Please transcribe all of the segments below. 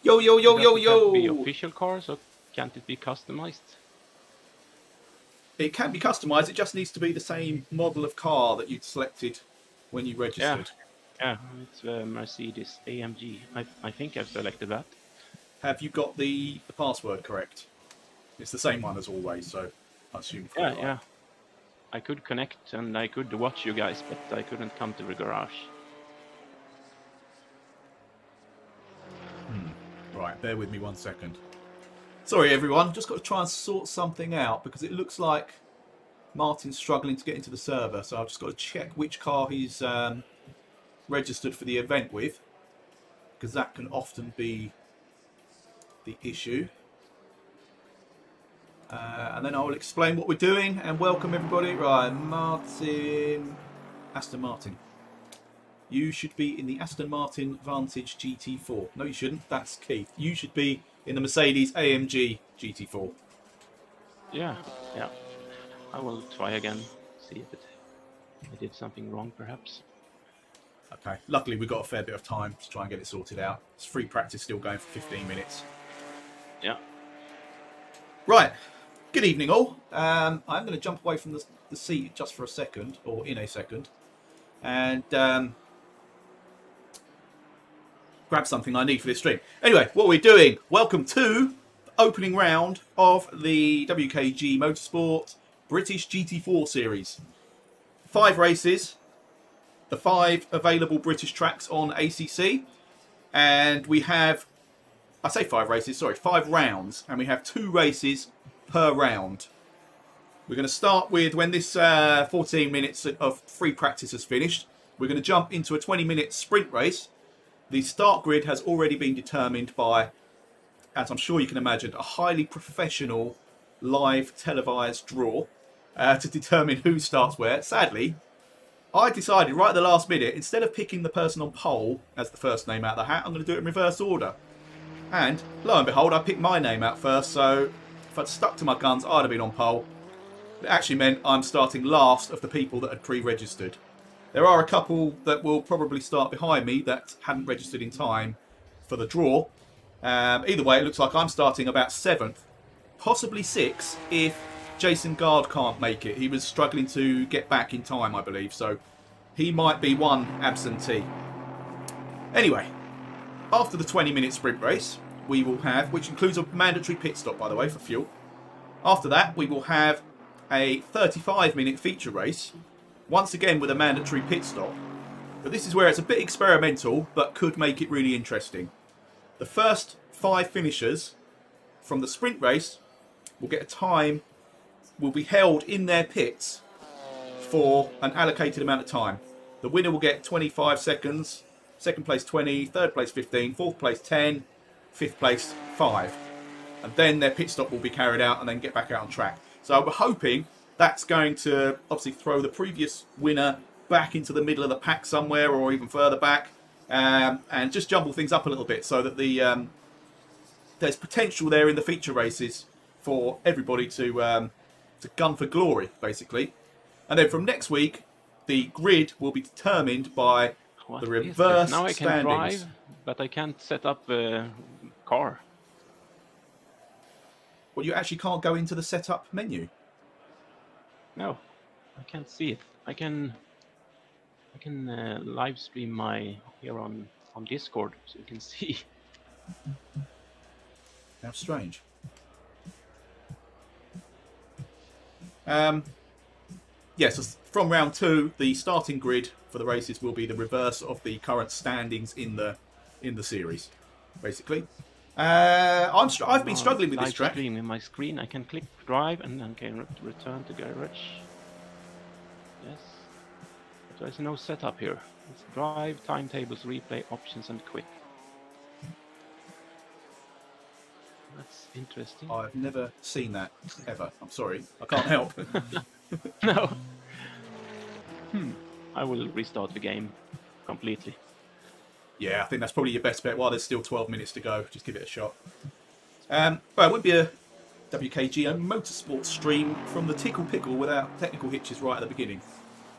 Yo, yo, yo, yo, Does it be yo! official cars, or can't it be customized? It can be customized, it just needs to be the same model of car that you'd selected when you registered. Yeah, it's Mercedes AMG. I think I've selected that. Have you got the password correct? It's the same one as always, so I assume. Yeah. I could connect and I could watch you guys, but I couldn't come to the garage. Right, bear with me 1 second. Sorry everyone, just got to try and sort something out because it looks like Martin's struggling to get into the server, so I've just got to check which car he's registered for the event with, because that can often be the issue. And then I will explain what we're doing and welcome everybody. Right, Martin, Aston Martin. You should be in the Aston Martin Vantage GT4. No, you shouldn't. That's Keith. You should be in the Mercedes AMG GT4. Yeah. I will try again. See if I did something wrong, perhaps. Okay. Luckily, we've got a fair bit of time to try and get it sorted out. It's free practice still going for 15 minutes. Yeah. Right. Good evening, all. I'm going to jump away from the seat just for a second, or in a second, and grab something I need for this stream. Anyway, what we're doing, welcome to the opening round of the WKG Motorsport British GT4 series. 5 races, the 5 available British tracks on ACC, and we have, I say 5 races, sorry, 5 rounds, and we have 2 races per round. We're going to start with when this 14 minutes of free practice has finished. We're going to jump into a 20-minute sprint race. The start grid has already been determined by, as I'm sure you can imagine, a highly professional live televised draw to determine who starts where. Sadly, I decided right at the last minute, instead of picking the person on pole as the first name out of the hat, I'm going to do it in reverse order. And lo and behold, I picked my name out first, so if I'd stuck to my guns, I'd have been on pole. It actually meant I'm starting last of the people that had pre-registered. There are a couple that will probably start behind me that hadn't registered in time for the draw. Either way, it looks like I'm starting about 7th, possibly 6th if Jason Guard can't make it. He was struggling to get back in time, I believe, so he might be one absentee. Anyway, after the 20-minute sprint race, we will have, which includes a mandatory pit stop, by the way, for fuel. After that, we will have a 35-minute feature race, once again with a mandatory pit stop. But this is where it's a bit experimental, but could make it really interesting. The first 5 finishers from the sprint race will get a time, will be held in their pits for an allocated amount of time. The winner will get 25 seconds, second place 20, third place 15, fourth place 10, fifth place 5. And then their pit stop will be carried out and then get back out on track. So we're hoping that's going to obviously throw the previous winner back into the middle of the pack somewhere or even further back, and just jumble things up a little bit so that there's potential there in the feature races for everybody to gun for glory, basically. And then from next week, the grid will be determined by What the is reverse this? Now I can standings. drive, but I can't set up a car. Well, you actually can't go into the setup menu. No, I can't see it. I can live stream my here on Discord, so you can see. How strange. Yes, so from round 2, the starting grid for the races will be the reverse of the current standings in the series, basically. I've been struggling with this Live track. stream in my screen. I can click drive and then can return to garage. Yes, but there's no setup here. It's drive, timetables, replay, options, and quick. That's interesting. I've never seen that ever. I'm sorry, I can't help. No. I will restart the game completely. Yeah, I think that's probably your best bet. While there's still 12 minutes to go, just give it a shot. Well, it would be a WKG motorsport stream from the Tickle Pickle without technical hitches right at the beginning.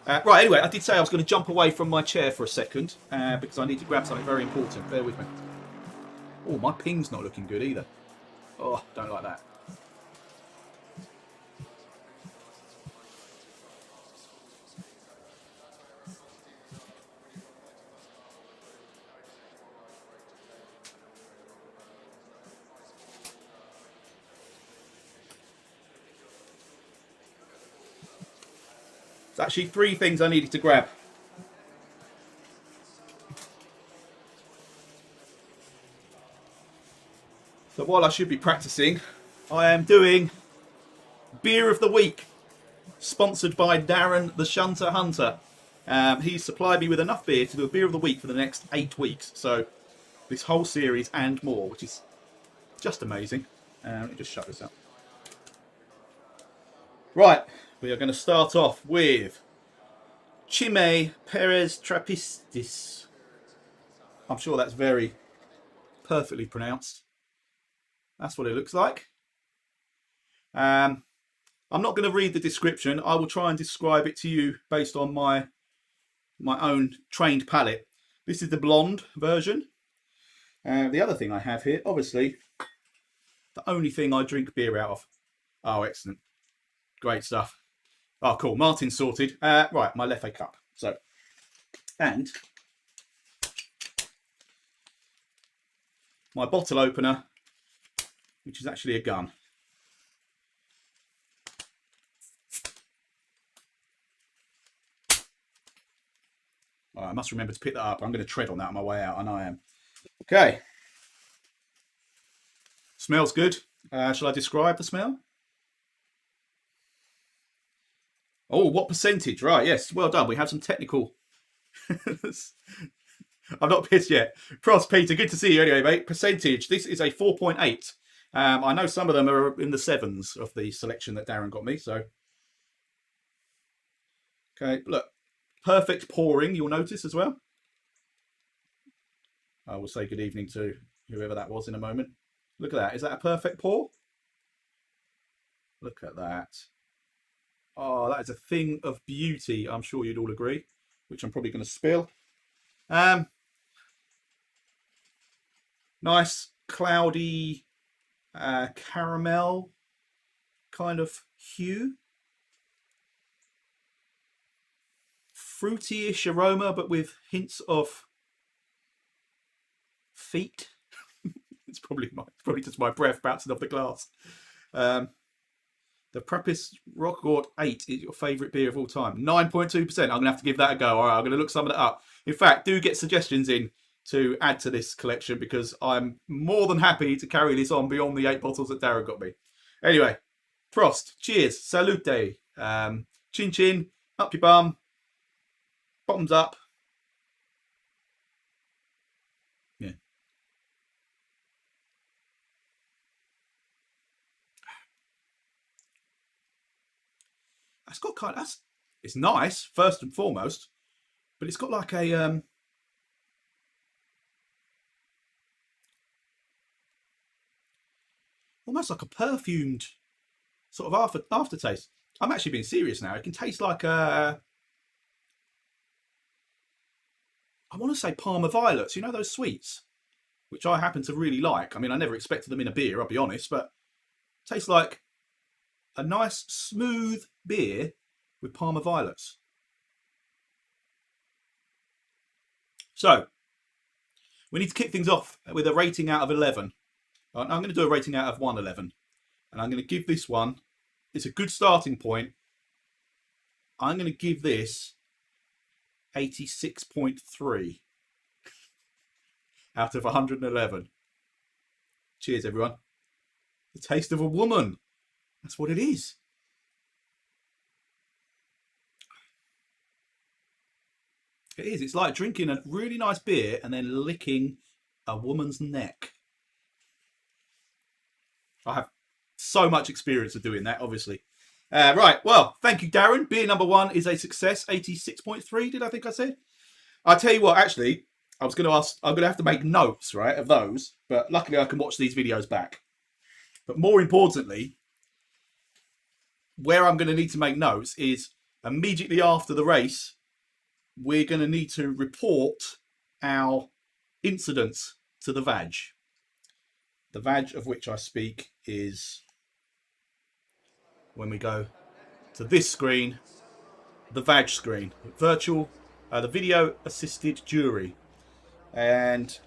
Right, anyway, I did say I was going to jump away from my chair for a second because I need to grab something very important. Bear with me. Oh, my ping's not looking good either. Oh, don't like that. There's actually 3 things I needed to grab. So while I should be practicing, I am doing Beer of the Week, sponsored by Darren the Shunter Hunter. He's supplied me with enough beer to do a Beer of the Week for the next 8 weeks. So this whole series and more, which is just amazing. Let me just shut this up. Right, we are going to start off with Chime Perez Trapistis. I'm sure that's very perfectly pronounced. That's what it looks like. I'm not going to read the description. I will try and describe it to you based on my own trained palate. This is the blonde version. The other thing I have here, obviously, the only thing I drink beer out of. Oh, excellent. Great stuff. Oh, cool. Martin's sorted. Right, my Leffe cup. So, and my bottle opener, which is actually a gun. Right, I must remember to pick that up. I'm going to tread on that on my way out, and I am. Okay. Smells good. Shall I describe the smell? Oh, what percentage? Right, yes. Well done. We have some technical... I'm not pissed yet. Prost, Peter. Good to see you anyway, mate. Percentage. This is a 4.8. I know some of them are in the 7s of the selection that Darren got me, so... Okay, look. Perfect pouring, you'll notice as well. I will say good evening to whoever that was in a moment. Look at that. Is that a perfect pour? Look at that. Oh, that is a thing of beauty. I'm sure you'd all agree, which I'm probably going to spill. Nice cloudy caramel kind of hue. Fruity-ish aroma, but with hints of feet. It's probably just my breath bouncing off the glass. The Trappist Rockgort 8 is your favourite beer of all time. 9.2%. I'm going to have to give that a go. All right, I'm going to look some of that up. In fact, do get suggestions in to add to this collection, because I'm more than happy to carry this on beyond the 8 bottles that Darren got me. Anyway, Prost. Cheers. Salute. Chin chin. Up your bum. Bottoms up. Yeah. It's got kind of, it's nice first and foremost, but it's got like a almost like a perfumed sort of aftertaste. I'm actually being serious now. It can taste like I want to say Parma Violets. You know those sweets, which I happen to really like. I mean, I never expected them in a beer, I'll be honest, but it tastes like a nice smooth beer with Parma Violets. So we need to kick things off with a rating out of 11. I'm going to do a rating out of 111, and I'm going to give this one, it's a good starting point. I'm going to give this 86.3 out of 111. Cheers, everyone. The taste of a woman. That's what it is. It is. It's like drinking a really nice beer and then licking a woman's neck. I have so much experience of doing that, obviously. Right, well, thank you, Darren. Beer number 1 is a success, 86.3, did I think I said? I'll tell you what, actually, I was going to ask, I'm going to have to make notes, right, of those, but luckily I can watch these videos back. But more importantly, where I'm going to need to make notes is immediately after the race, we're going to need to report our incidents to the VAG. The VAG of which I speak is when we go to this screen, the VAG screen, the video assisted jury. And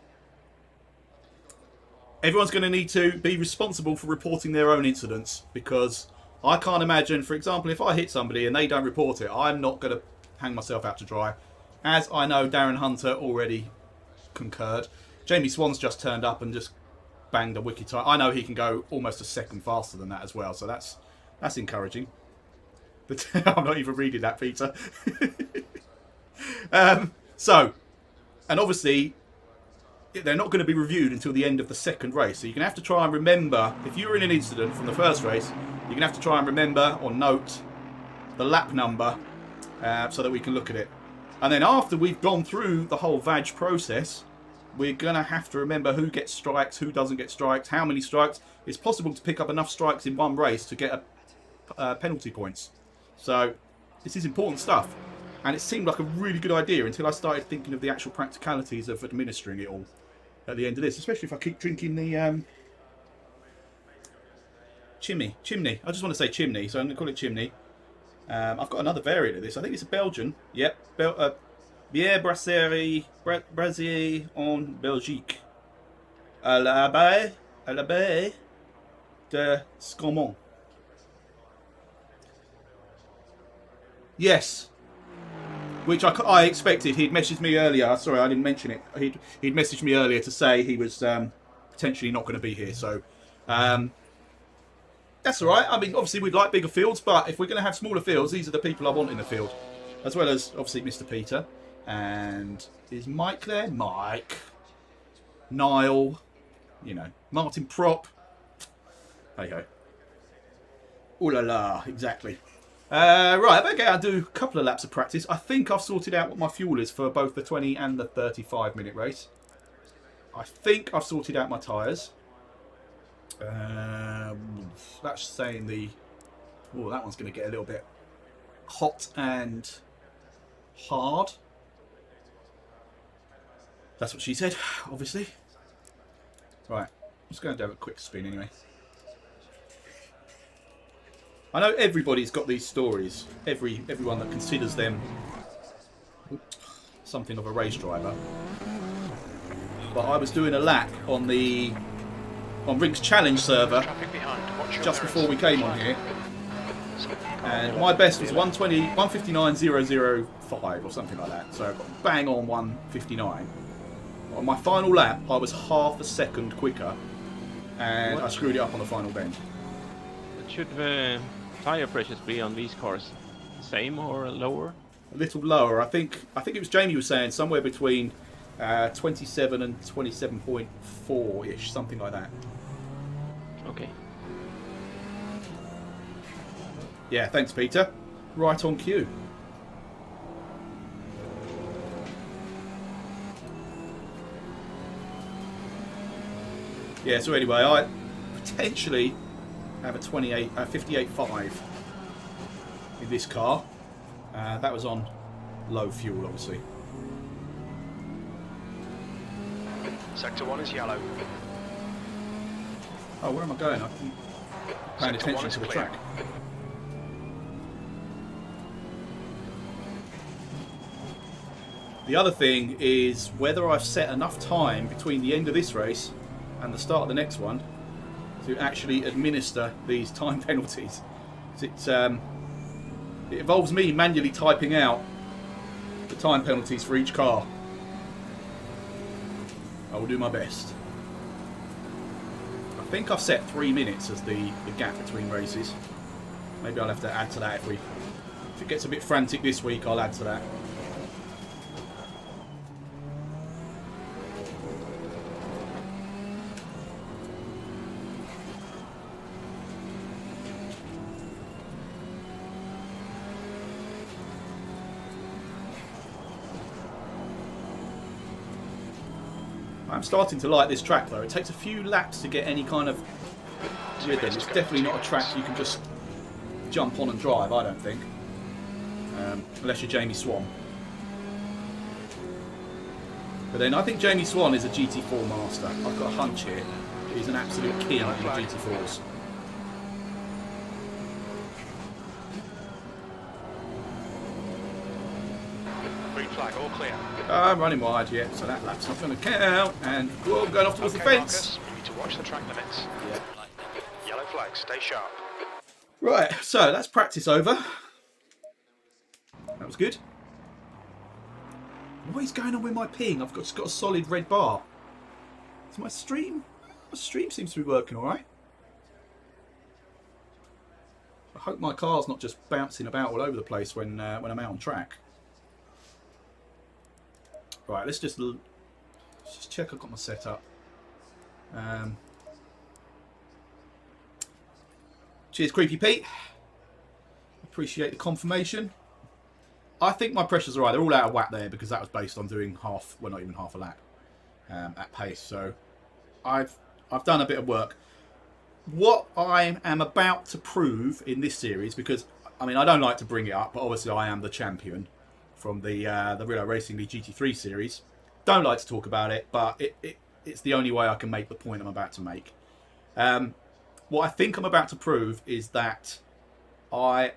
everyone's going to need to be responsible for reporting their own incidents, because I can't imagine, for example, if I hit somebody and they don't report it, I'm not going to hang myself out to dry. As I know Darren Hunter already concurred. Jamie Swan's just turned up and just banged a wiki time. I know he can go almost a second faster than that as well, so that's encouraging. But I'm not even reading that, Peter. So, and obviously, they're not going to be reviewed until the end of the second race. So you're going to have to try and remember, if you were in an incident from the first race, you're going to have to try and remember or note the lap number so that we can look at it. And then after we've gone through the whole VAG process, we're going to have to remember who gets strikes, who doesn't get strikes, how many strikes. It's possible to pick up enough strikes in one race to get penalty points. So this is important stuff. And it seemed like a really good idea until I started thinking of the actual practicalities of administering it all at the end of this. Especially if I keep drinking the chimney. I just want to say chimney, so I'm going to call it chimney. I've got another variant of this. I think it's a Belgian. Yep. Bière brasserie en Belgique. À la baie de Scomont. Yes. Which I expected. He'd messaged me earlier. Sorry, I didn't mention it. He'd messaged me earlier to say he was potentially not going to be here. So that's all right. I mean, obviously we'd like bigger fields, but if we're going to have smaller fields, these are the people I want in the field, as well as obviously Mr. Peter. And is Mike there? Mike, Niall, you know, Martin Prop. Hey ho. Ooh la la, exactly. Right, I better get out and do a couple of laps of practice. I think I've sorted out what my fuel is for both the 20 and the 35-minute race. I think I've sorted out my tyres. That's saying the... Oh, that one's going to get a little bit hot and hard. That's what she said, obviously. Right, I'm just going to have a quick spin anyway. I know everybody's got these stories. Everyone that considers them something of a race driver. But I was doing a lap on Rink's Challenge server just before we came on here, and my best was 1:59.005 or something like that. So I got bang on 1:59. On my final lap, I was half a second quicker, and I screwed it up on the final bend. Should the tire pressures be on these cars same or lower? A little lower. I think it was Jamie was saying somewhere between 27 and 27.4 ish, something like that. Okay. Yeah, thanks, Peter. Right on cue. Yeah, so anyway, I potentially have a 58.5 in this car. That was on low fuel, obviously. Sector 1 is yellow. Oh, where am I going? I'm paying attention to the track. The other thing is whether I've set enough time between the end of this race and the start of the next one to actually administer these time penalties. It involves me manually typing out the time penalties for each car. I will do my best. I think I've set 3 minutes as the gap between races. Maybe I'll have to add to that if it gets a bit frantic this week. I'll add to that. I'm starting to like this track though. It takes a few laps to get any kind of rhythm. It's definitely not a track you can just jump on and drive, I don't think. Unless you're Jamie Swan. But then I think Jamie Swan is a GT4 master. I've got a hunch here. He's an absolute king in the GT4s. Green flag, all clear. I'm running wide, yeah, so that lap's not going to count. And whoa, I'm going off towards the fence. Marcus, you need to watch the track limits. Yeah. Yellow flag, stay sharp. Right, so that's practice over. That was good. What is going on with my ping? I've got a solid red bar. Is my stream? My stream seems to be working all right. I hope my car's not just bouncing about all over the place when I'm out on track. Right, let's just check I've got my setup. Cheers, Creepy Pete. Appreciate the confirmation. I think my pressures are right. They're all out of whack there because that was based on doing half, well, not even half a lap at pace. So I've done a bit of work. What I am about to prove in this series, because I mean I don't like to bring it up, but obviously I am the champion from the Real Racing League GT3 series. Don't like to talk about it, but it's the only way I can make the point I'm about to make. What I think I'm about to prove is that I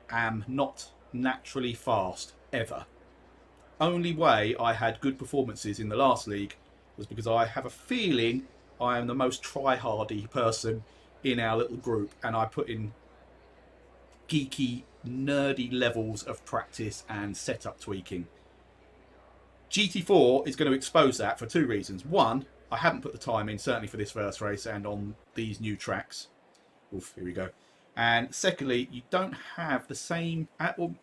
am not naturally fast, ever. Only way I had good performances in the last league was because I have a feeling I am the most try-hardy person in our little group, and I put in geeky, nerdy levels of practice and setup tweaking. GT4 is going to expose that for two reasons. One, I haven't put the time in, certainly for this first race and on these new tracks. Oof, here we go. And secondly, you don't have the same,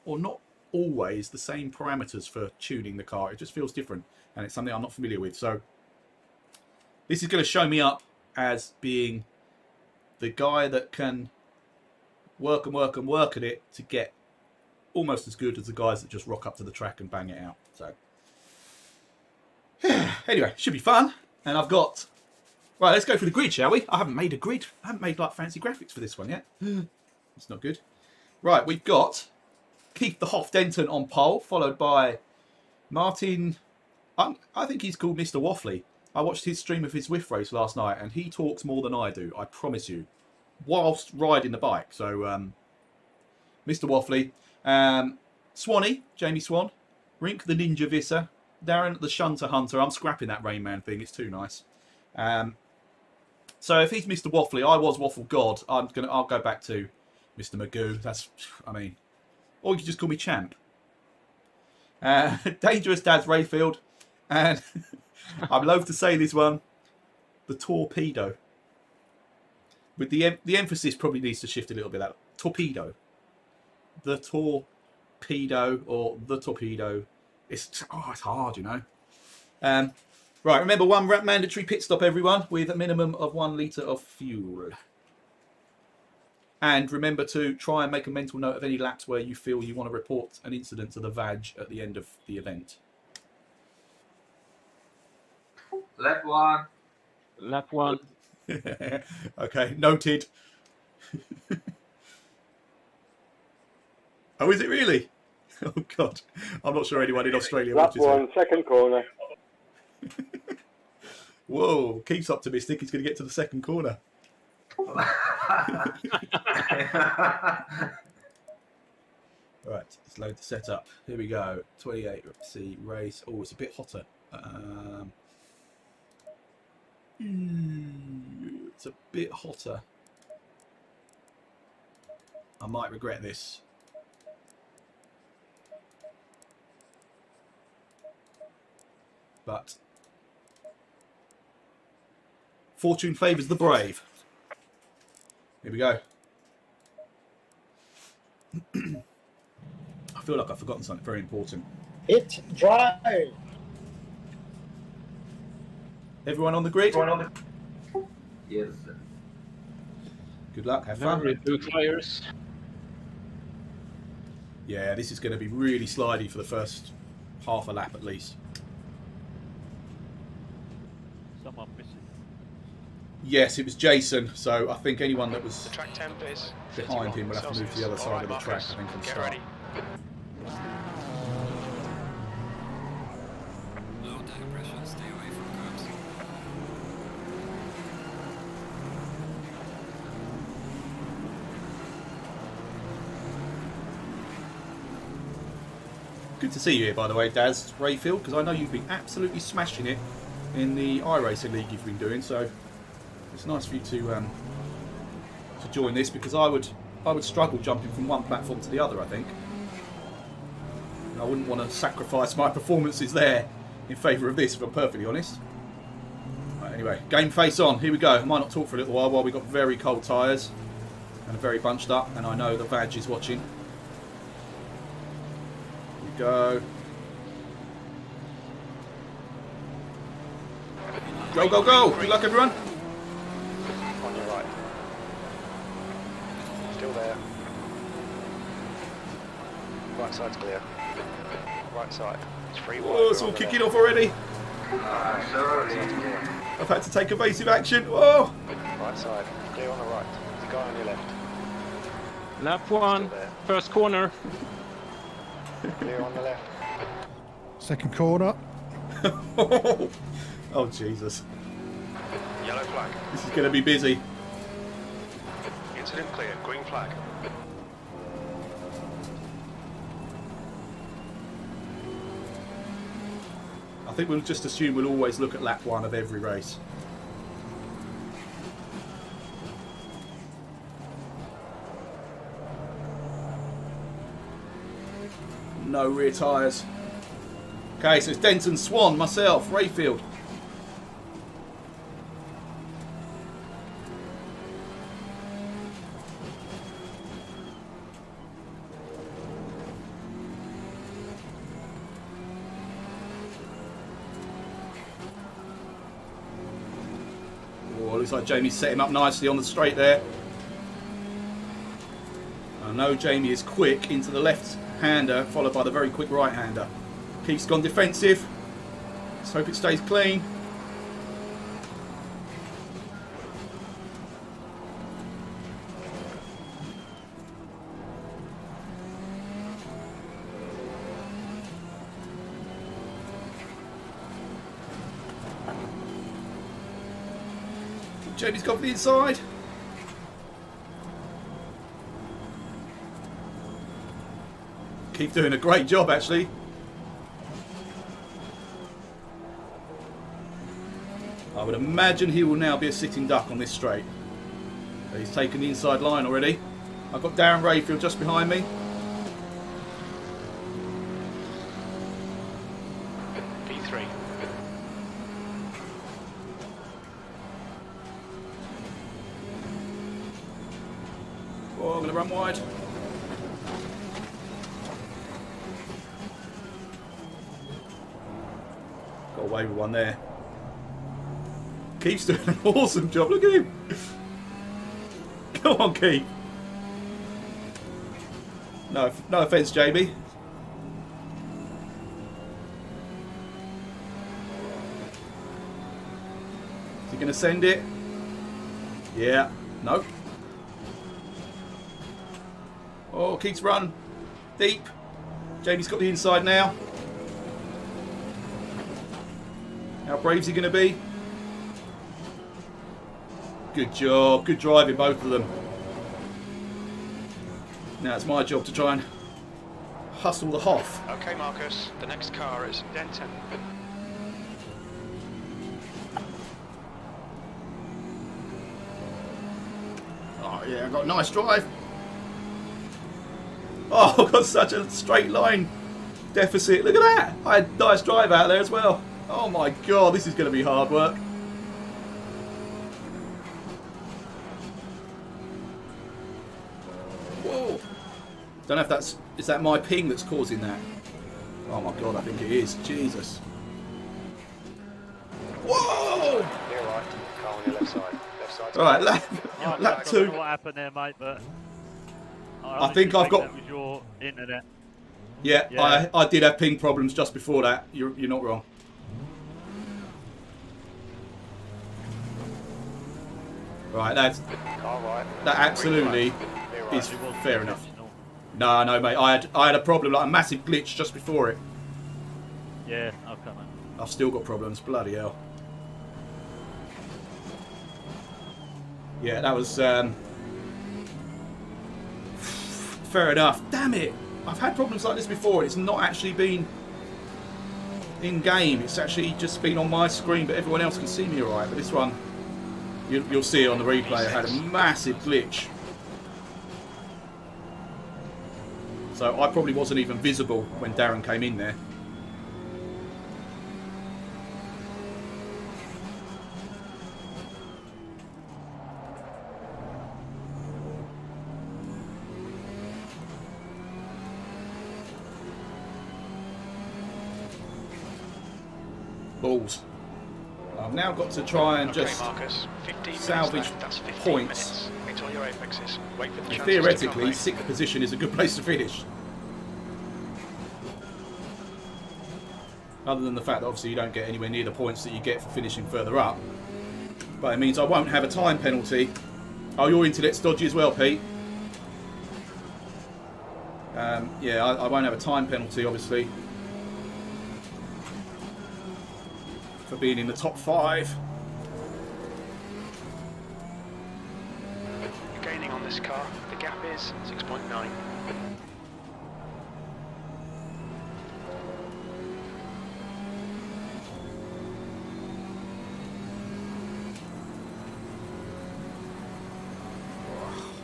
or not always the same parameters for tuning the car. It just feels different, and it's something I'm not familiar with. So this is going to show me up as being the guy that can work and work and work at it to get almost as good as the guys that just rock up to the track and bang it out. So anyway, should be fun. And I've got... Right, let's go through the grid, shall we? I haven't made a grid. I haven't made like fancy graphics for this one yet. It's not good. Right, we've got Keith the Hoff Denton on pole, followed by Martin. I think he's called Mr. Waffley. I watched his stream of his Swift race last night, and he talks more than I do. I promise you, whilst riding the bike. So, Mr. Waffley, Swanee, Jamie Swan, Rink the Ninja Visser, Darren the Shunter Hunter. I'm scrapping that Rain Man thing. It's too nice. So if he's Mr. Waffley, I was Waffle God. I'll go back to Mr. Magoo. Or you can just call me Champ. Dangerous Dad's Rayfield, and I'm loath to say this one, the Torpedo. With the emphasis probably needs to shift a little bit. That torpedo, the torpedo, or the torpedo. It's hard, you know. Right, remember one mandatory pit stop, everyone, with a minimum of 1 litre of fuel. And remember to try and make a mental note of any laps where you feel you want to report an incident to the VAG at the end of the event. Lap 1. Lap 1. Okay, noted. Oh, is it really? Oh, God. I'm not sure anyone in Australia Lap watches 1, it. second corner. Whoa, Keith's optimistic. He's going to get to the second corner. Right, let's load the setup. Here we go. 28C race. Oh, it's a bit hotter. It's a bit hotter. I might regret this. But fortune favours the brave. Here we go. I feel like I've forgotten something very important. Hit drive. Everyone on the grid? Yes. Good luck, have fun. Two tyres. Yeah, this is going to be really slidey for the first half a lap at least. Someone missing. Yes, it was Jason, so I think anyone that was The track temp is behind 51 him will have to move to the other Celsius. side All right, of the track, Marcus, I think, from get start. ready. Low tire pressure, stay away from curbs. Good to see you here, by the way, Daz Rayfield, because I know you've been absolutely smashing it in the iRacing League you've been doing, so it's nice for you to join this, because I would struggle jumping from one platform to the other, I think. And I wouldn't want to sacrifice my performances there in favour of this, if I'm perfectly honest. Right, anyway, game face on. Here we go. I might not talk for a little while we've got very cold tyres and very bunched up, and I know the VAG is watching. Here we go. Go, go, go! Good luck, everyone. On your right. Still there. Right side's clear. Right side. It's free wide. Oh, it's all kicking off already. Sorry. I've had to take evasive action. Oh! Right side. Clear on the right. The guy on your left. Lap 1. Still there. First corner. Clear on the left. Second corner. Oh, Jesus. Yellow flag. This is going to be busy. Incident clear. Green flag. I think we'll just assume we'll always look at lap 1 of every race. No rear tyres. Okay, so it's Denton, Swan, myself, Rayfield. Oh, looks like Jamie's set him up nicely on the straight there. I know Jamie is quick into the left-hander, followed by the very quick right-hander. Keith's gone defensive. Let's hope it stays clean. Jamie's got the inside. Keith doing a great job, actually. I would imagine he will now be a sitting duck on this straight. He's taken the inside line already. I've got Darren Rayfield just behind me. P3. Oh, I'm going to run wide. Got away with one there. Keith's doing an awesome job. Look at him. Come on, Keith. No offence, Jamie. Is he going to send it? Yeah. Nope. Oh, Keith's run deep. Jamie's got the inside now. How brave's he going to be? Good job. Good driving, both of them. Now it's my job to try and hustle the Hoff. Okay, Marcus. The next car is Denton. Oh yeah, I've got a nice drive. Oh, I've got such a straight line deficit. Look at that. I had a nice drive out there as well. Oh my god, this is going to be hard work. Whoa. Don't know if is that my ping that's causing that. Oh my god, I think it is. Jesus. Whoa! Near right. Car on your left side. Left side. Alright, lap I don't 2. know what happened there, mate, but I think I've got... that was your internet. Yeah, Yeah. I did have ping problems just before that. You're not wrong. Right, Car right. that absolutely Near right. is fair enough. No, mate, I had a problem, like a massive glitch just before it. Yeah, okay, mate. I've still got problems, bloody hell. Yeah, that was fair enough. Damn it! I've had problems like this before. It's not actually been in game. It's actually just been on my screen, but everyone else can see me alright. But this one, you'll see it on the replay. I had a massive glitch. So I probably wasn't even visible when Darren came in there. Balls. I've now got to try and Okay, just Marcus. 15 salvage minutes left. That's 15 points. minutes. Wait till your apexes. Wait for the chances to Theoretically, come, mate. 6th position is a good place to finish. Other than the fact that obviously you don't get anywhere near the points that you get for finishing further up. But it means I won't have a time penalty. Oh, your internet's dodgy as well, Pete. Yeah, I won't have a time penalty, obviously, for being in the top 5. You're gaining on this car. The gap is 6.9.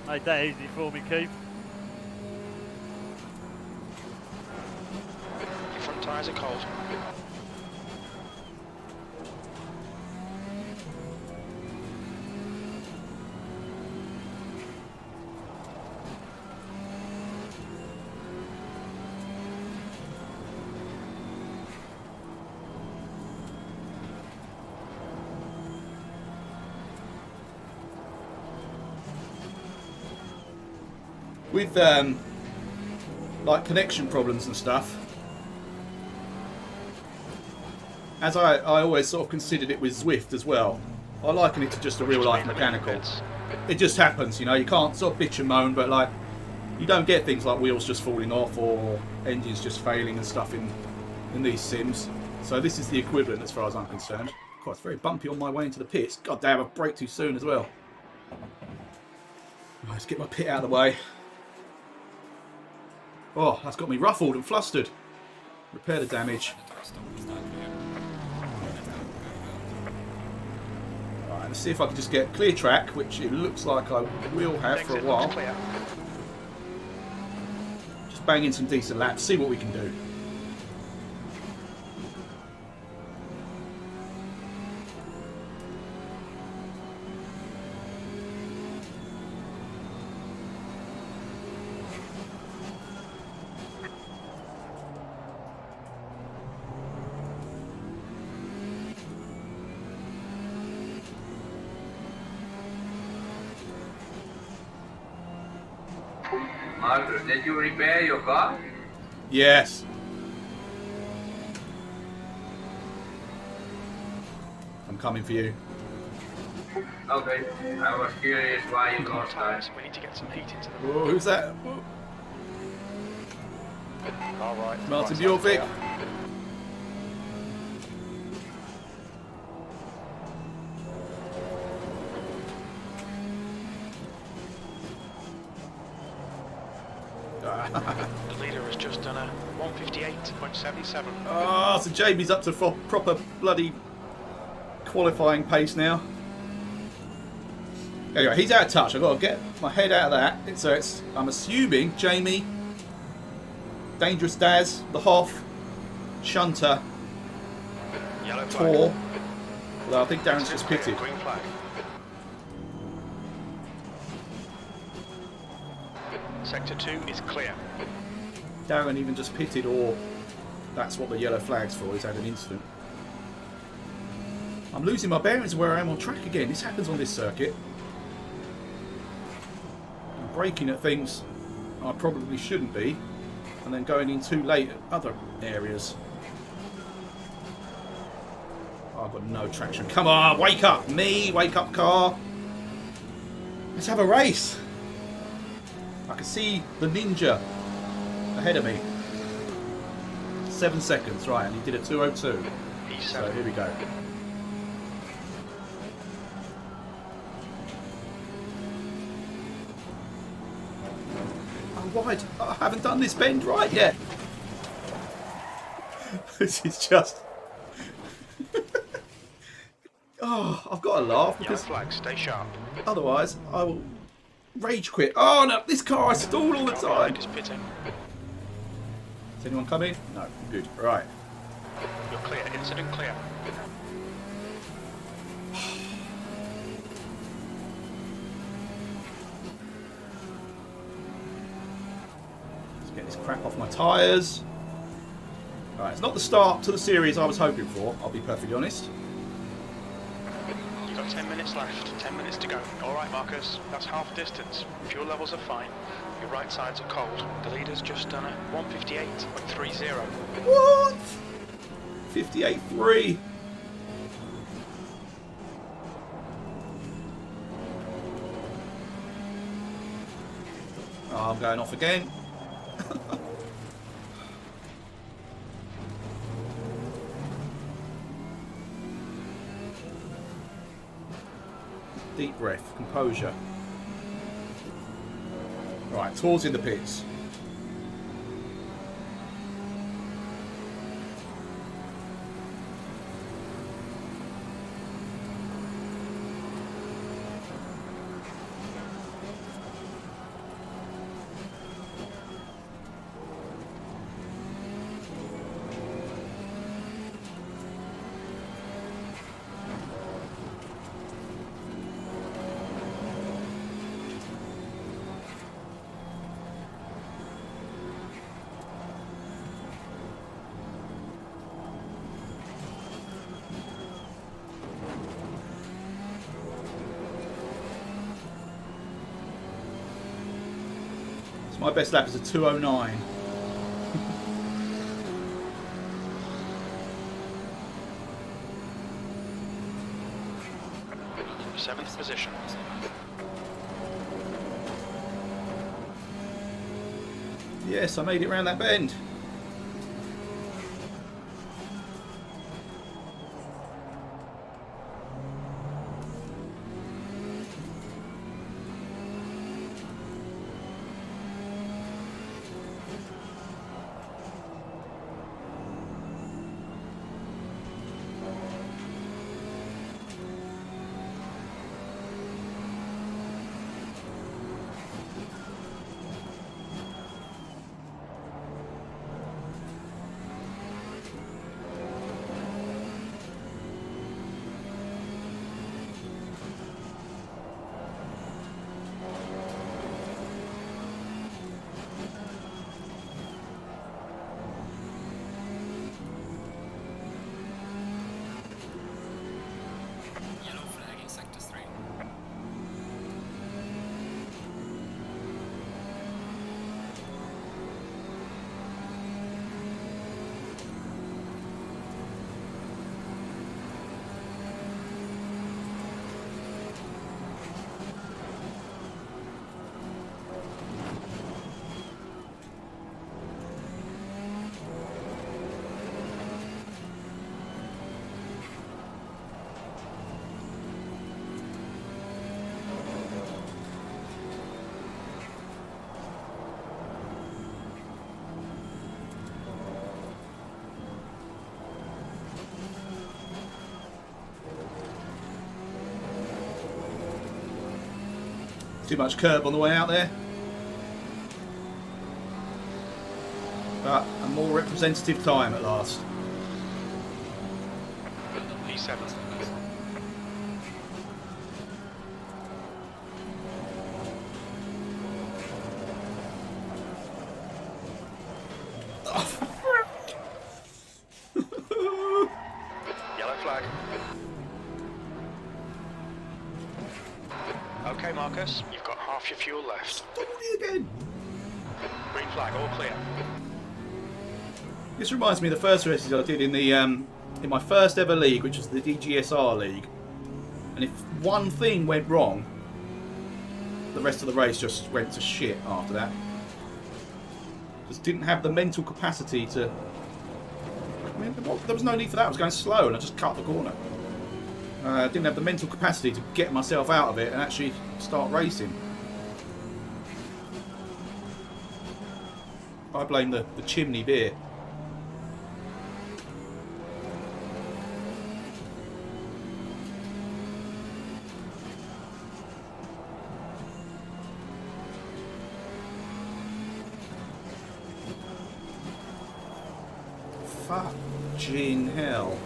Made that easy for me, Keith. Your front tyres are cold. With like connection problems and stuff, as I always sort of considered it with Zwift as well, I liken it to just a real life mechanical. It just happens, you know, you can't sort of bitch and moan, but like you don't get things like wheels just falling off or engines just failing and stuff in these sims. So this is the equivalent as far as I'm concerned. God, it's very bumpy on my way into the pits. God damn, I've braked too soon as well. Right, let's get my pit out of the way. Oh, that's got me ruffled and flustered. Repair the damage. Alright, let's see if I can just get clear track, which it looks like I will have for a while. Just bang in some decent laps, see what we can do. Marcus, did you repair your car? Yes. I'm coming for you. Okay, I was curious why you lost time. We need to get some heat into the Whoa, who's that? Whoa. All right. Martin right side Bjorvik. clear. The leader has just done a 158.77. Oh, so Jamie's up to proper bloody qualifying pace now. Anyway, he's out of touch. I've got to get my head out of that. So it's, I'm assuming, Jamie, Dangerous Daz, the Hoff, Shunter, Yellow flag. Tor. Although I think Darren's just pitted. Green flag. Sector 2 is clear. Darren even just pitted, or that's what the yellow flag's for. He's had an incident. I'm losing my bearings where I am on track again. This happens on this circuit. I'm braking at things I probably shouldn't be, and then going in too late at other areas. Oh, I've got no traction. Come on, wake up! Me, wake up, car! Let's have a race! I can see the ninja ahead of me. 7 seconds, right, and he did a 2:02. So here we go. I'm wide. I haven't done this bend right yet. This is just. Oh, I've got to laugh Yellow because flag, stay sharp. otherwise I will rage quit. Oh no, this car I stall all the Car time. behind is pitting. Is anyone coming? No, good. Right. You're clear. Incident clear. Let's get this crap off my tyres. Right, it's not the start to the series I was hoping for, I'll be perfectly honest. You've got 10 minutes left. 10 minutes to go. All right, Marcus. That's half distance. Fuel levels are fine. Your right sides are cold. The leader's just done a 158.30. What? 58.3. Oh, I'm going off again. Deep breath, composure. Right, Tor's in the pits. My best lap is a 2:09. Seventh position. Yes, I made it round that bend. Too much curb on the way out there. But a more representative time at last. P7. Yellow flag. Okay, Marcus, you've got half your fuel left. Double D again. Green flag, all clear. This reminds me of the first races I did in the in my first ever league, which was the DGSR league. And if one thing went wrong, the rest of the race just went to shit after that. Just didn't have the mental capacity to. I mean, there was no need for that. I was going slow and I just cut the corner. Didn't have the mental capacity to get myself out of it and actually start racing. I blame the chimney beer. Fucking hell.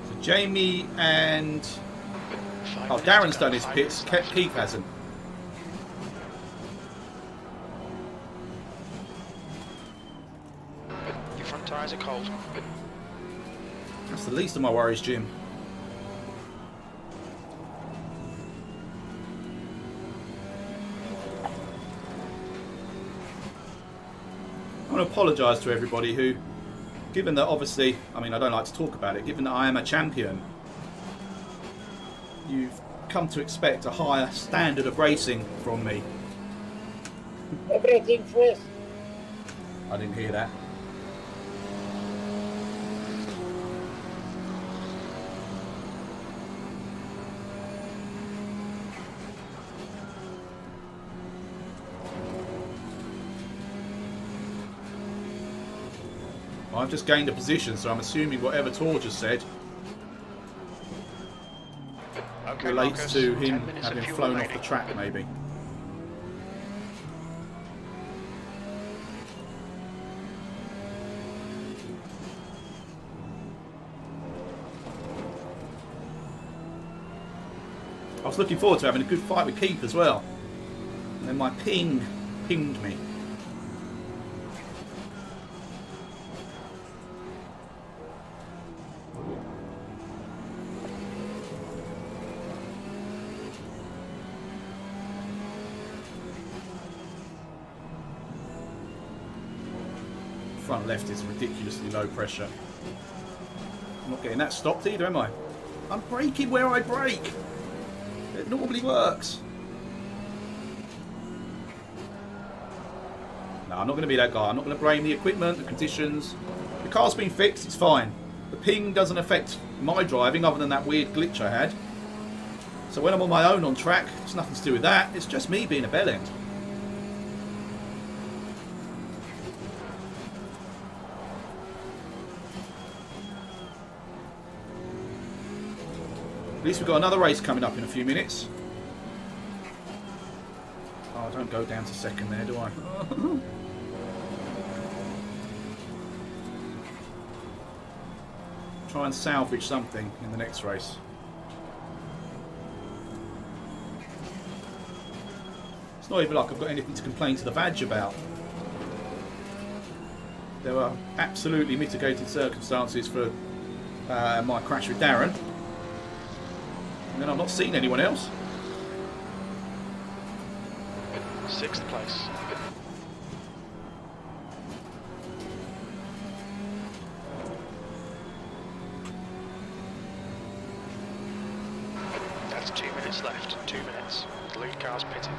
So Jamie and... Oh, Darren's done his pits, Keith hasn't. Your front tyres are cold. That's the least of my worries, Jim. I want to apologise to everybody who, given that obviously, I mean I don't like to talk about it, given that I am a champion, you've come to expect a higher standard of racing from me. Everything first. I didn't hear that. I've just gained a position, so I'm assuming whatever Tor just said Okay, relates Marcus, to 10 him minutes of having fuel flown off remaining. the track, maybe. I was looking forward to having a good fight with Keith as well. And then my pinged me. Front left is ridiculously low pressure. I'm not getting that stopped either, am I? I'm braking where I brake. It normally works. No, I'm not going to be that guy. I'm not going to blame the equipment, the conditions. The car's been fixed, it's fine. The ping doesn't affect my driving other than that weird glitch I had. So when I'm on my own on track, it's nothing to do with that. It's just me being a bellend. At least we've got another race coming up in a few minutes. Oh, I don't go down to second there, do I? Try and salvage something in the next race. It's not even like I've got anything to complain to the badge about. There were absolutely mitigated circumstances for my crash with Darren. And then I've not seen anyone else. 6th place. That's 2 minutes left. 2 minutes. The lead car's pitting.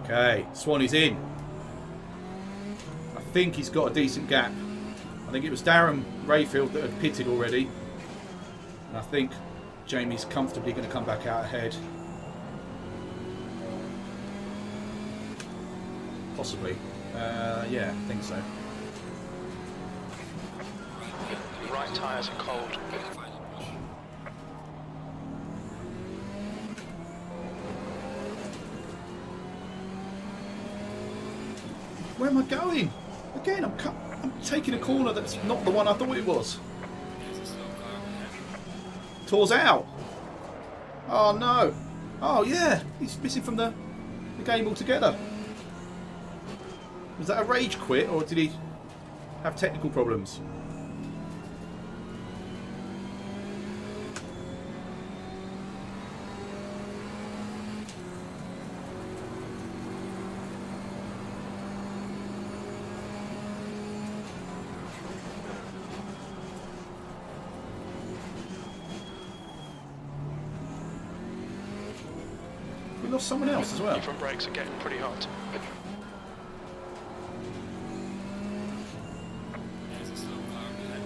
Okay, Swanee's in. I think he's got a decent gap. I think it was Darren Rayfield that had pitted already. And I think Jamie's comfortably going to come back out ahead. Possibly. Yeah, I think so. Your right tyres are cold. Final push. Where am I going? Again, I'm taking a corner that's not the one I thought it was. There's a slow car up ahead. Tours out. Oh no. Oh yeah, he's missing from the game altogether. Was that a rage quit or did he have technical problems? We lost someone else as well. Your front brakes are getting pretty hot. There's a slow car up ahead.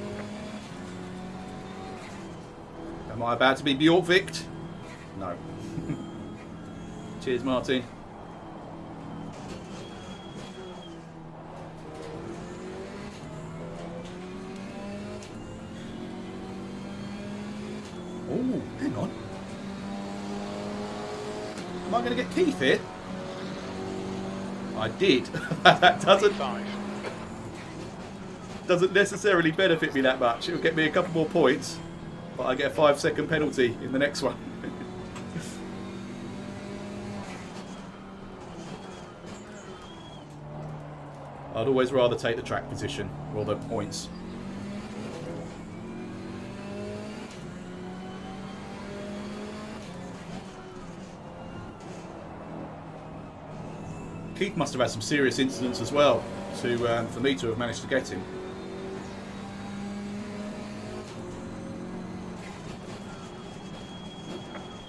Am I about to be Bjorkvict? No. Cheers, Martin. Oh, hang on. Am I going to get Keith here? I did. That P5. doesn't necessarily benefit me that much. It'll get me a couple more points, but I get a 5-second penalty in the next one. I'd always rather take the track position or the points. Keith must have had some serious incidents as well for me to have managed to get him.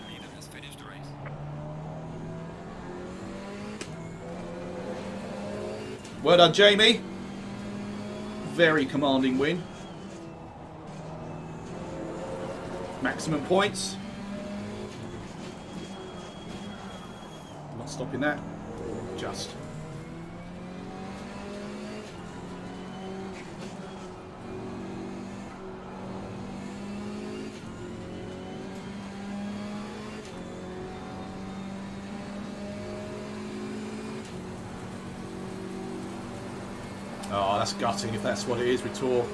Leader has finished the race. Well done, Jamie. Very commanding win. Maximum points. Not stopping that. Just. Oh, that's gutting if that's what it is with Tor.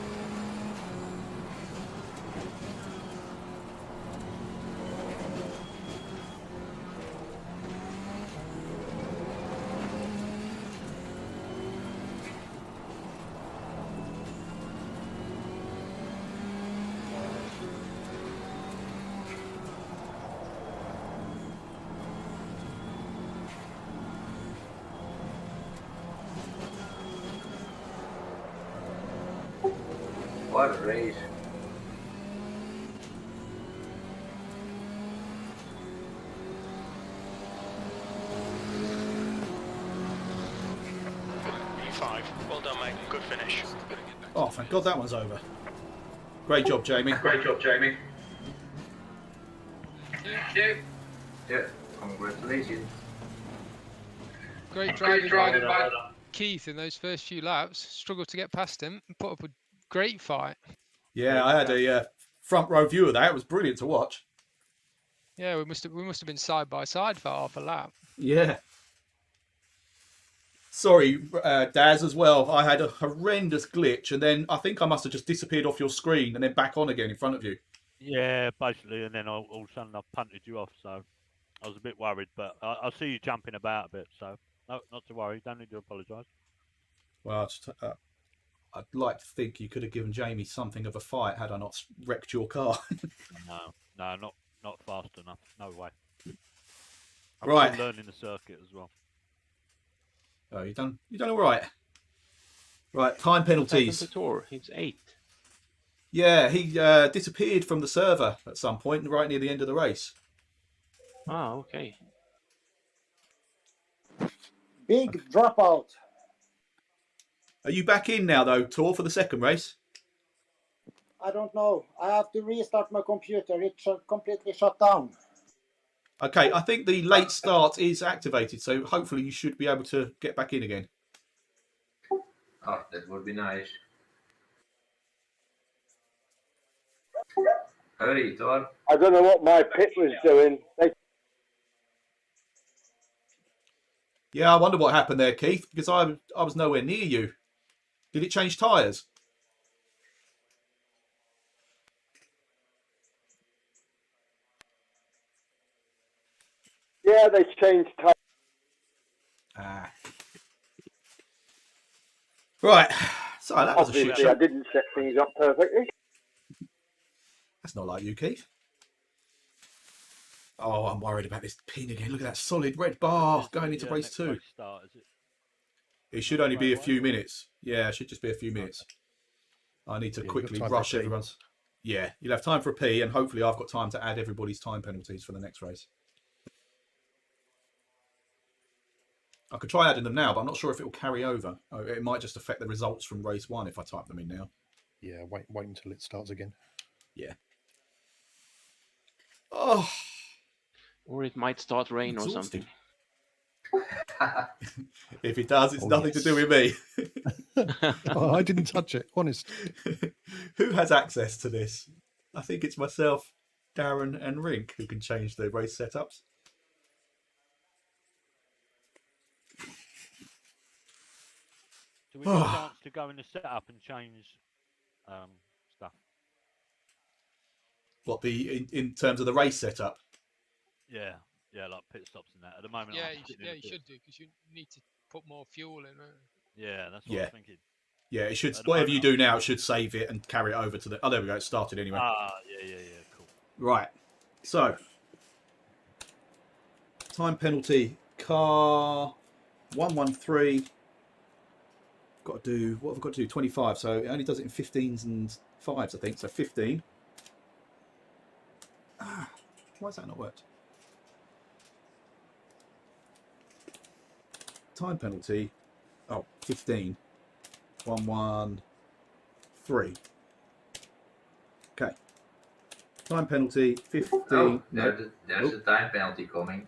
What a race. P5. Well done, mate. Good finish. Oh, thank God that one's over. Great job, Jamie. Great job, Jamie. Thank you. Yeah, congratulations. Great driving by Keith in those first few laps. Struggled to get past him and put up a great fight. Yeah, I had a front row view of that. It was brilliant to watch. Yeah, we must have been side by side for half a lap. Yeah. Sorry, Daz, as well. I had a horrendous glitch, and then I think I must have just disappeared off your screen and then back on again in front of you. Yeah, basically, and then all of a sudden I punted you off, so I was a bit worried, but I see you jumping about a bit, so no, not to worry. Don't need to apologise. Well, I'd like to think you could have given Jamie something of a fight had I not wrecked your car. No, not fast enough. No way. I'm Right. still learning the circuit as well. Oh, you done all right. Right, time penalties. Second to Tor, it's 8. Yeah, he disappeared from the server at some point, right near the end of the race. Ah, okay. Big dropout. Are you back in now, though, Tor, for the second race? I don't know. I have to restart my computer. It completely shut down. Okay, I think the late start is activated, so hopefully you should be able to get back in again. Oh, that would be nice. Hurry, Thor. I don't know what my pit was doing. Yeah, I wonder what happened there, Keith, because I was nowhere near you. Did it change tyres? Yeah, they changed time. Ah. Right. So that was a shit Obviously, I show. didn't set things up perfectly. That's not like you, Keith. Oh, I'm worried about this pin again. Look at that solid red bar going into race 2. Start, is it? It should only be a few minutes. Yeah, it should just be a few minutes. I need to quickly rush everyone's. Yeah, you'll have time for a pee, and hopefully I've got time to add everybody's time penalties for the next race. I could try adding them now, but I'm not sure if it will carry over. Oh, it might just affect the results from race 1 if I type them in now. Yeah, wait until it starts again. Yeah. Oh. Or it might start rain or something. If it does, it's nothing to do with me. Oh, I didn't touch it, honest. Who has access to this? I think it's myself, Darren, and Rink who can change the race setups. Do we have a chance to go in the setup and change stuff? What, in terms of the race setup? Yeah, like pit stops and that. At the moment, Yeah, you should do, because you need to put more fuel in. Yeah, that's what I was thinking. Yeah, it should. Whatever you do now, it should save it and carry it over to the. Oh, there we go. It started anyway. Ah, yeah, cool. Right. So, time penalty. Car 113. Got to do what have I got to do? 25. So it only does it in 15s and 5s, I think. So 15. Why has that not worked? Time penalty. Oh, 15. 113. Okay. Time penalty 15. Oh, there's a time penalty coming.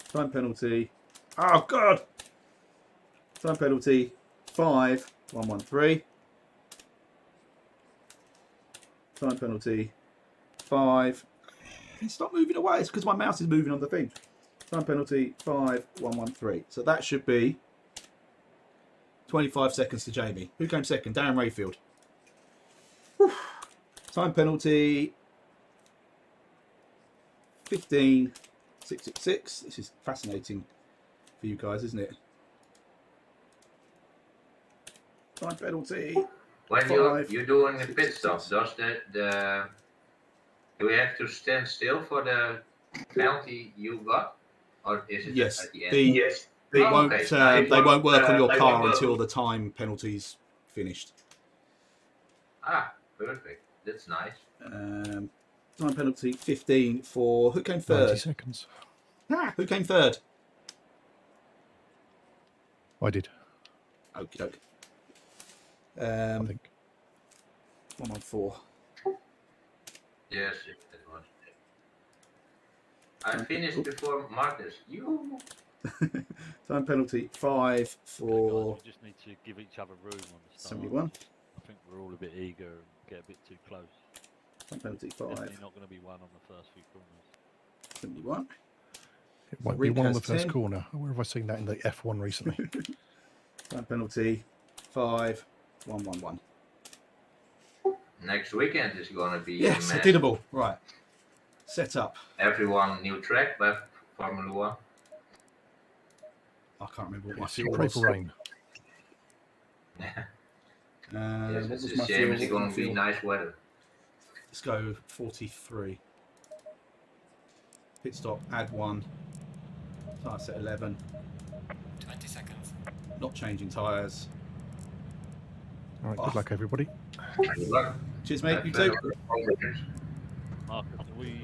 Time penalty. Oh God. Time penalty 5. 113. Time penalty 5. Stop moving away. It's because my mouse is moving on the thing. Time penalty 5. 113. So that should be 25 seconds to Jamie. Who came second? Darren Rayfield. Whew. Time penalty 15. 666. This is fascinating for you guys, isn't it? Time penalty. When 5. you're doing the pit stops, does the do we have to stand still for the penalty you got, or is it at the end? Yes. They won't work on your car until the time penalty's finished. Ah, perfect. That's nice. Time penalty 15 for who came third? 90 seconds. Who came third? I did. Okie doke. I think. 114. Yes, it was. I finished before Marcus. You. Time penalty 5 for We just need to give each other room on the start. 71. I think we're all a bit eager and get a bit too close. Time penalty 5. Definitely not going to be one on the first few corners. 71. It won't be Rick one on has the first 10. corner. Where have I seen that in the F1 recently? Time penalty 5. 111. Next weekend is gonna be Yes, a mess. editable. Right. Set up. Everyone new track by Formula One. I can't remember what my It's fuel pray was. for rain. Yes, What it's was a my shame. fuel? It's gonna be nice weather. Let's go 43. Pit stop, add 1. Tyre set 11. 20 seconds. Not changing tyres. All right, good luck, everybody. Good luck. Cheers, mate. You too. Marcus, are we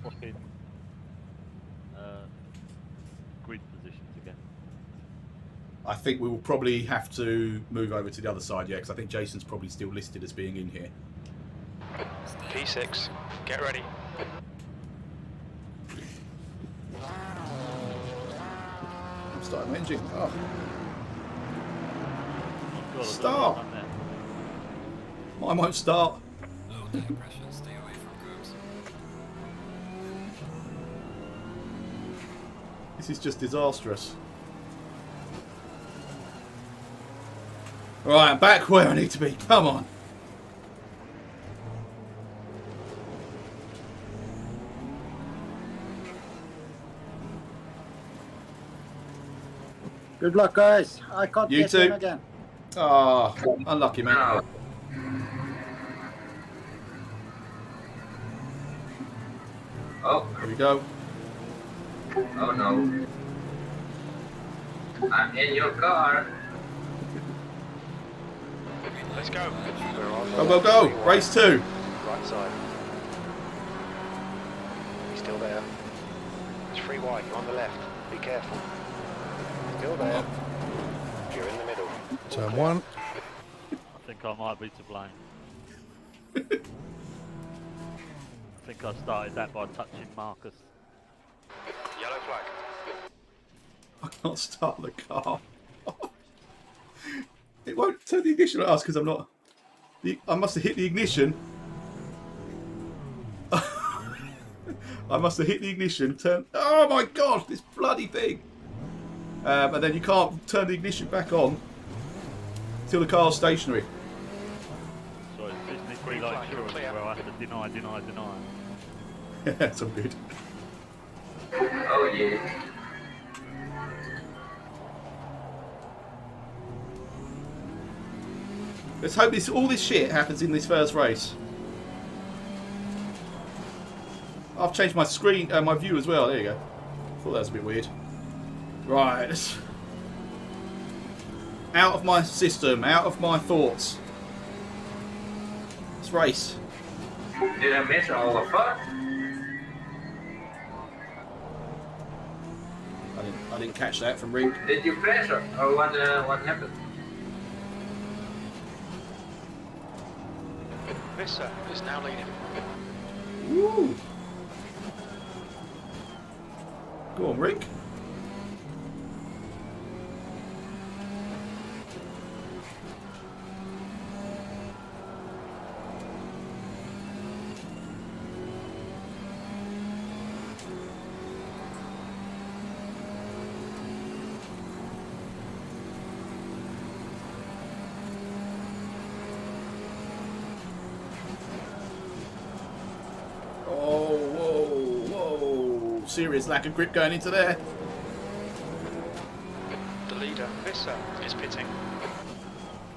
swapping grid positions again? I think we will probably have to move over to the other side, yeah, because I think Jason's probably still listed as being in here. P6, get ready. I'm starting my engine. Oh. God, Start. I've done that. Mine won't start. Low tire pressure, stay away from curbs. This is just disastrous. Right, I'm back where I need to be. Come on. Good luck, guys. I can't You get too. in again. Ah, unlucky, mate. No. Oh, Here we go. oh no. I'm in your car. Let's go. We're on the Go, go, left, go. three wide. Race 2. Right side. He's still there. It's 3 wide. You're on the left. Be careful. Still there. You're in the middle. Turn 1. I think I might be to blame. I think I started that by touching Marcus. Yellow flag. I can't start the car. It won't turn the ignition on us because I'm not. I must have hit the ignition. I must have hit the ignition. Turn. Oh my gosh, this bloody thing! And then you can't turn the ignition back on until the car's stationary. So it's business Green like flag, you're insurance clear. where I have to deny. That's all good. Oh yeah. Let's hope all this shit happens in this first race. I've changed my screen, my view as well. There you go. Thought that was a bit weird. Right. Out of my system, out of my thoughts. Let's race. Did I miss all of us? I didn't catch that from Ring. Did you crash or what happened? Visser is now leading. Woo! Go on, Rick. Oh, whoa, whoa. Serious lack of grip going into there. The leader, Visser, is pitting.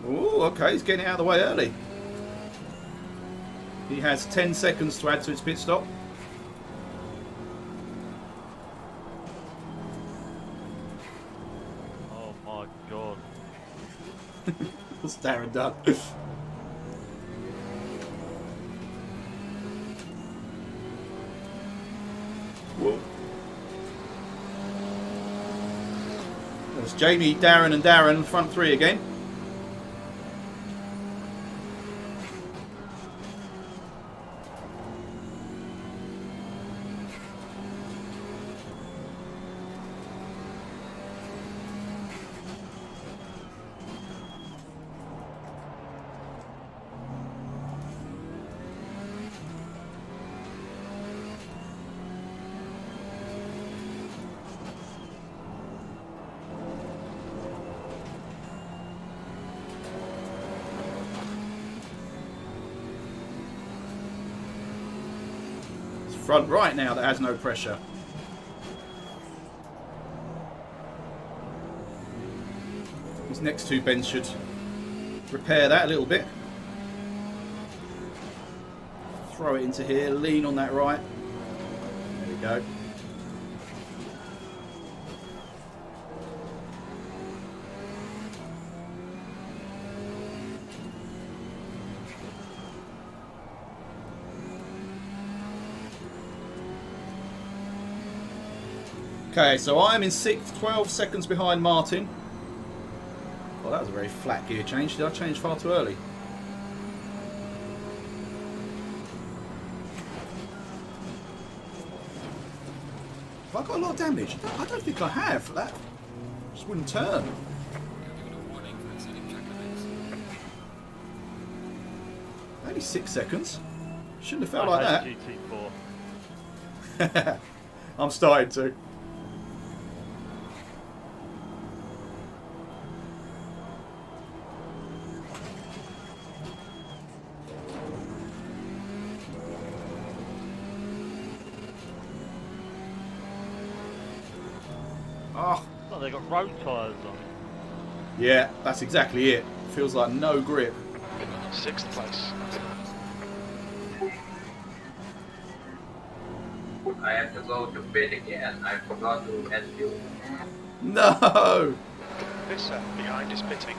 Oh, okay, he's getting out of the way early. He has 10 seconds to add to his pit stop. Oh my god. What's Darren done? Whoa. There's Jamie, Darren and Darren, front three again. Front right now that has no pressure. These next two bends should repair that a little bit. Throw it into here, lean on that right. There we go. Okay, so I'm in 6th, 12 seconds behind Martin. Well, that was a very flat gear change. Did I change far too early? Have I got a lot of damage? I don't think I have. That just wouldn't turn. Give it a warning for exceeding track limits. Only 6 seconds. Shouldn't have felt I like that. hate GT4. I'm starting to. Oh, Oh, they got road tyres on. yeah, that's exactly it. Feels like no grip. 6th place. I have to go to pit again. I forgot to add fuel. No! Visser behind is pitting.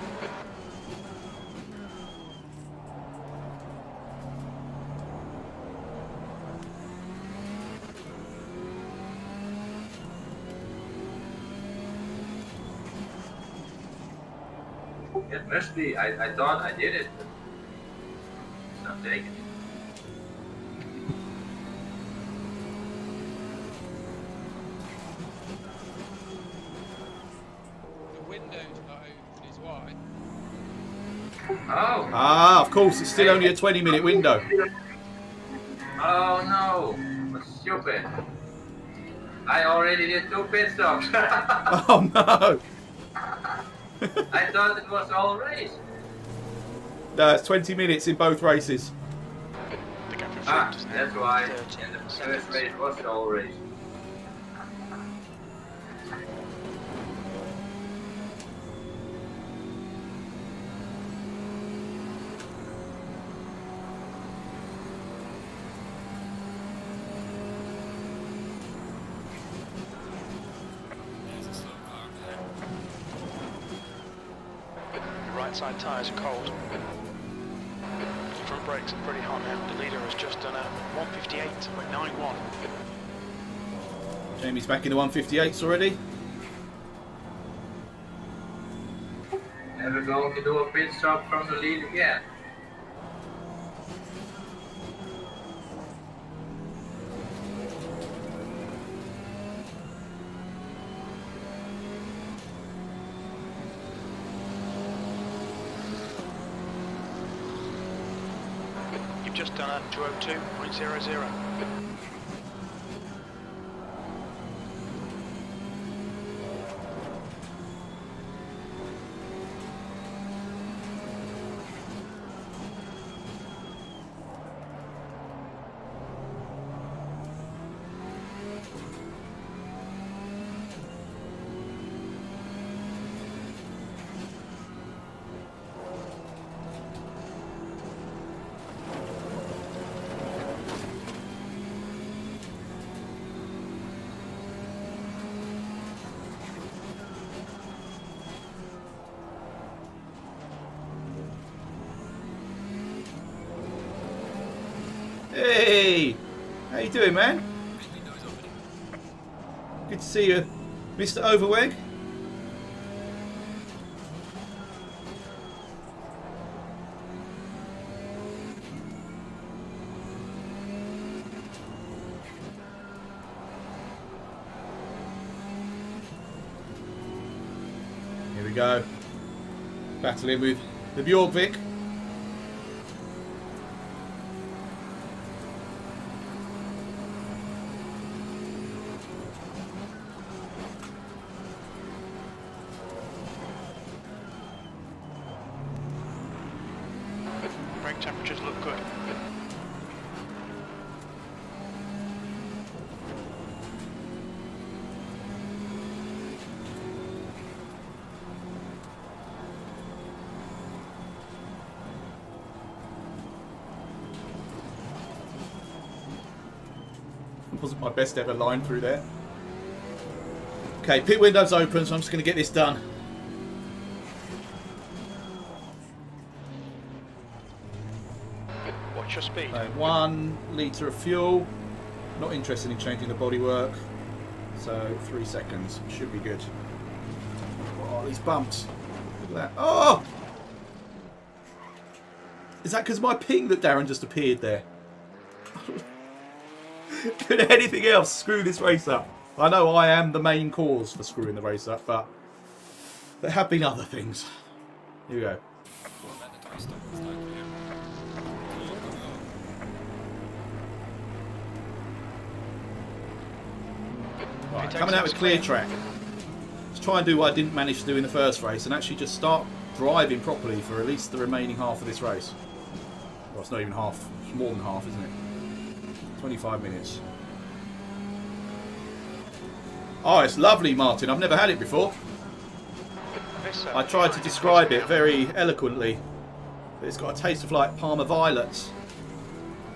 It must be. I thought I did it. But it's not taking it. The window's not open is why. Oh. Ah, of course, it's still only a 20-minute window. Oh no. What's stupid. I already did 2 pit stops. Oh no! I thought it was all race. No, it's 20 minutes in both races. The gap in Ah, front is now that's why 13 in the first seconds. race was the all race. There's a slow car there. Your right side tyres are cold. Your front brakes are pretty hot now. The leader has just done a 158.91. Jamie's back in the 158s already. And we're going to do a pit stop from the lead again. You've just done a 202.00. Hey! How you doing, man? Main window's opening. Good to see you, Mr. Overweg. Here we go. Battling with the Bjorkvik. Brake temperatures look good. Wasn't my best ever line through there. Okay, pit window's open, so I'm just going to get this done. Watch your speed. 1 litre of fuel. Not interested in changing the bodywork. So 3 seconds. Should be good. Oh, these bumps. Look at that. Oh! Is that because of my ping that Darren just appeared there? Could anything else screw this race up? I know I am the main cause for screwing the race up, but there have been other things. Here we go. Mandatory stop. Start clear. Right, coming out with clear track. Let's try and do what I didn't manage to do in the first race and actually just start driving properly for at least the remaining half of this race. Well, it's not even half. It's more than half, isn't it? 25 minutes. Oh, it's lovely, Martin. I've never had it before. I tried to describe it very eloquently. But it's got a taste of like Parma violets.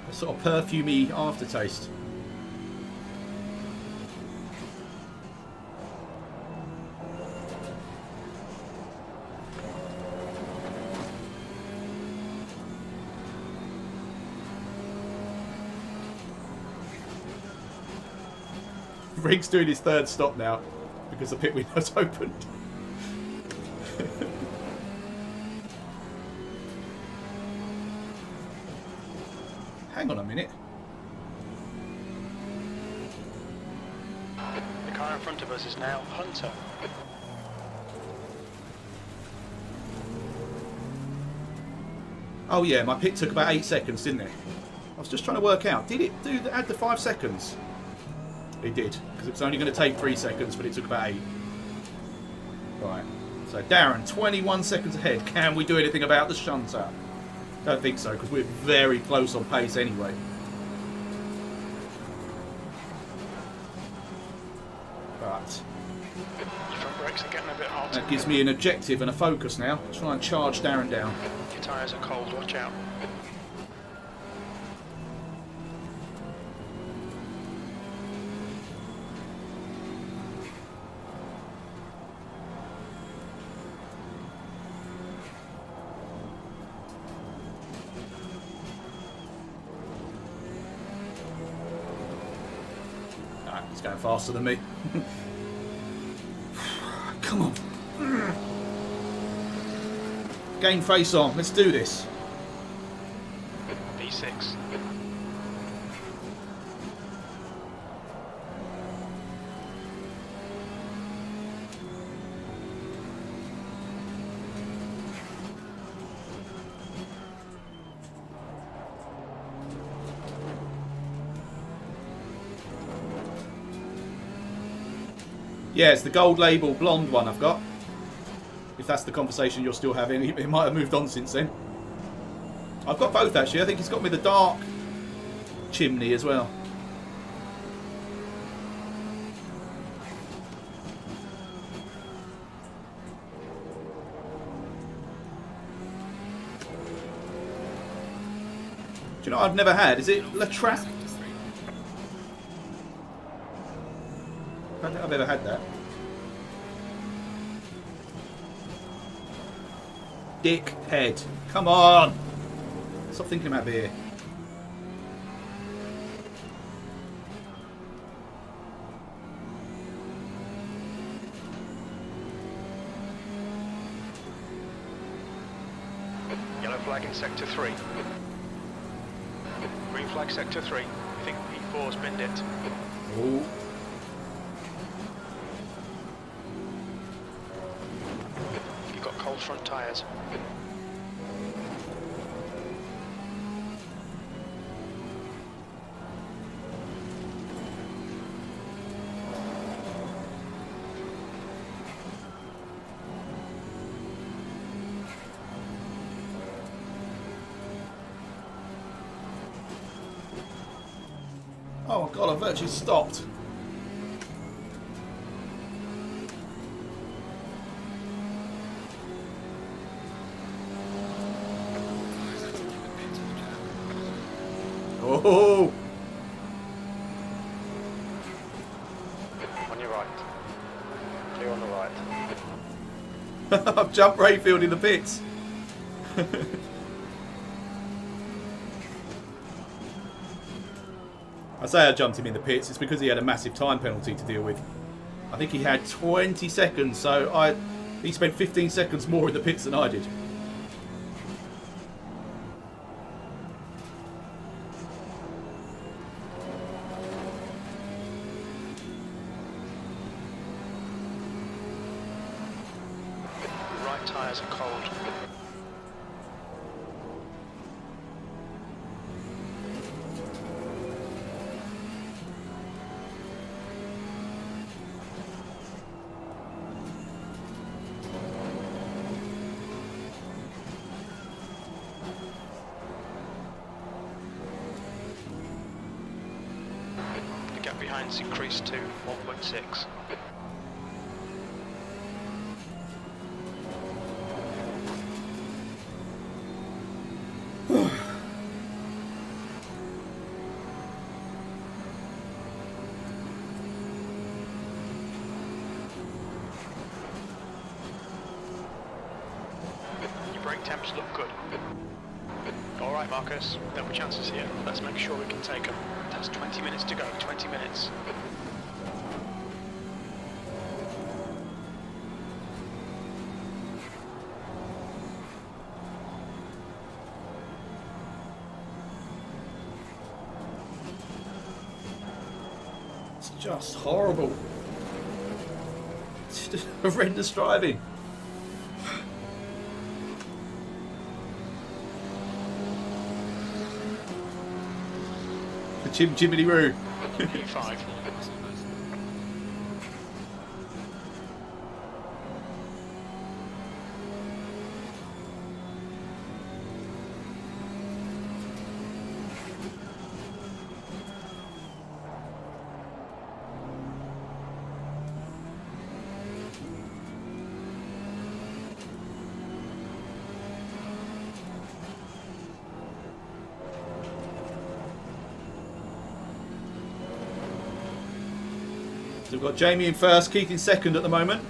A sort of perfumey aftertaste. Rigg's doing his third stop now because the pit window's opened. Hang on a minute. The car in front of us is now Hunter. Oh yeah, my pit took about 8 seconds, didn't it? I was just trying to work out. Did it add the 5 seconds? It did, because it was only going to take 3 seconds, but it took about 8. Right. So Darren, 21 seconds ahead. Can we do anything about the shunter? Don't think so, because we're very close on pace anyway. But Your front brakes are getting a bit hot. that gives me an objective and a focus now. Try and charge Darren down. Your tyres are cold, watch out. He's going faster than me. Come on. Gain face on. Let's do this. V6. Yeah, it's the gold label blonde one I've got. If that's the conversation you're still having, it might have moved on since then. I've got both actually. I think he's got me the dark chimney as well. Do you know what I've never had? Is it La Trappe? I don't think I've ever had that. Dickhead. Come on! Stop thinking about beer. Yellow flag in sector 3. Green flag sector 3. I think P4's binned it. Oh. You've got cold front tyres. Oh god, I've actually stopped. Oh! On your right. Clear on the right. I've jumped Rayfield in the pits. I say I jumped him in the pits, it's because he had a massive time penalty to deal with. I think he had 20 seconds, so he spent 15 seconds more in the pits than I did. Right tyres are cold. Gap behind's increased to 1.6. Your brake temps look good. All right, Marcus, double chances here. Let's make sure we can take them. That's 20 minutes to go, 20 minutes. It's just horrible. It's just horrendous driving. The Jiminy Roo. P5. So we've got Jamie in first, Keith in second at the moment.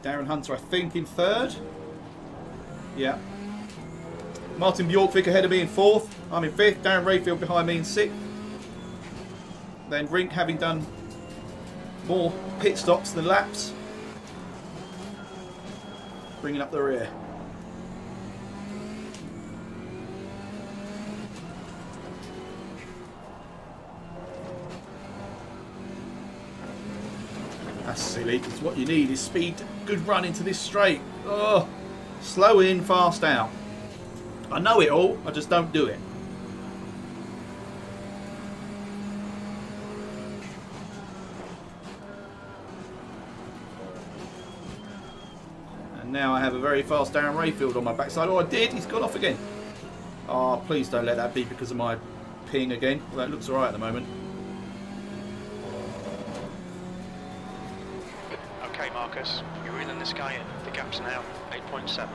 Darren Hunter, I think, in third. Yeah. Martin Bjorkvik ahead of me in fourth. I'm in fifth. Darren Rayfield behind me in sixth. Then Rink, having done more pit stops than laps, bringing up the rear. That's silly, because what you need is speed, good run into this straight. Oh, slow in, fast out. I know it all, I just don't do it. And now I have a very fast Darren Rayfield on my backside. Oh, I did, he's gone off again. Oh, please don't let that be because of my ping again. Well, that looks alright at the moment. Okay, Marcus, you're reeling this guy in. The gap's now 8.7.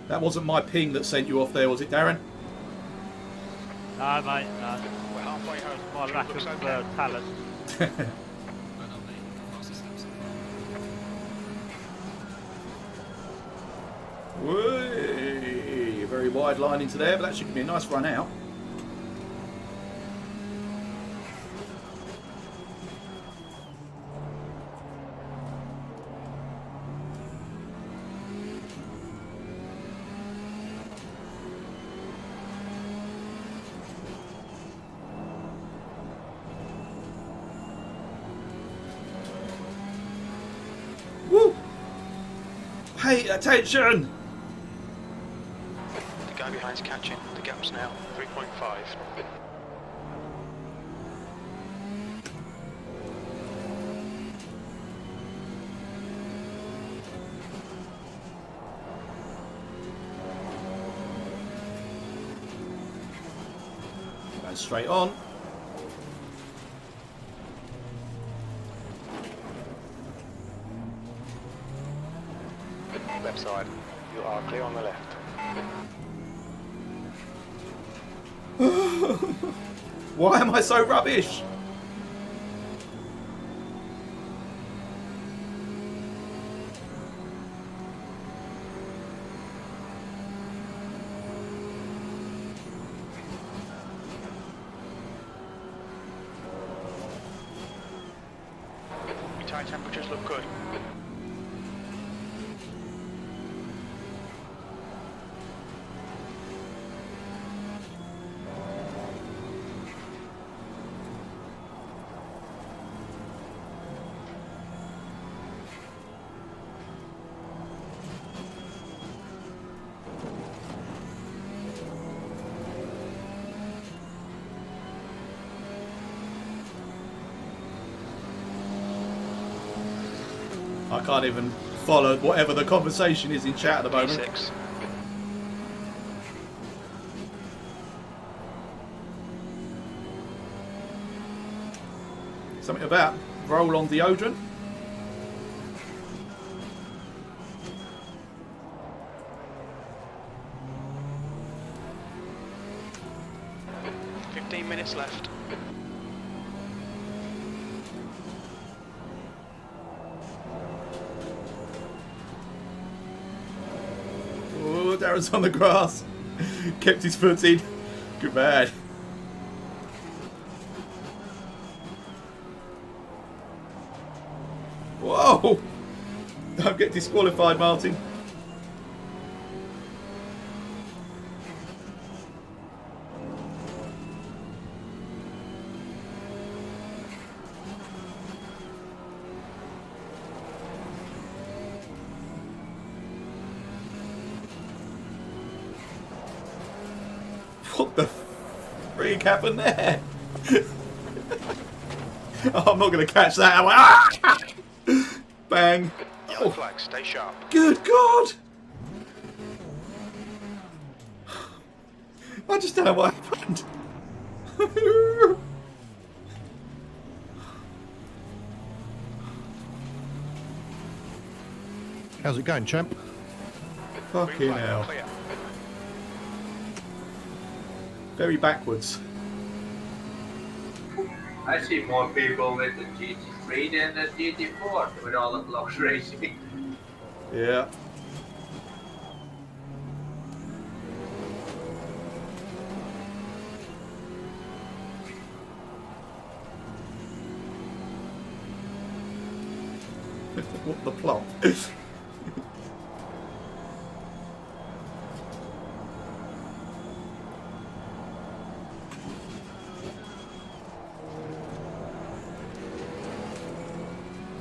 That wasn't my ping that sent you off there, was it, Darren? No, mate, no. We're halfway home. My lack Looks of okay. talent. Well done, mate. Fastest lap so far. Whey! Very wide line into there, but that should be a nice run out. Woo! Pay attention! The guy behind's catching. The gap's now 3.5. Going straight on. Left side. You are clear on the left. Why am I so rubbish? Your tyre temperatures look good. I can't even follow whatever the conversation is in chat at the moment. P6. Something about roll on deodorant. Minutes left. Oh, Darren's on the grass. Kept his foot in. Good man. Whoa! Don't get disqualified, Martin. What the freak happened there? Oh, I'm not going to catch that. Ah! Bang. Yellow flag, stay sharp. Good God! I just don't know what happened. How's it going, champ? Fucking Green flag, hell. clear. Very backwards. I see more people with the GT3 than the GT4 with all the blocks racing. Yeah. What the plot?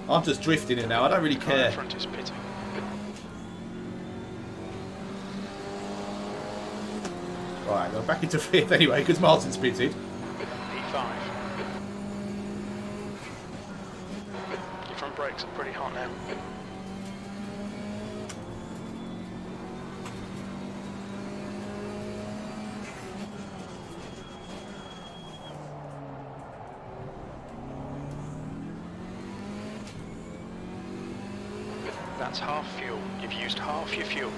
I'm just drifting it now. I don't really Car in care. front is pitting. Right, go back into fifth anyway because Martin's pitted. P5. Your front brakes are pretty hot now. That's half fuel. You've used half your fuel.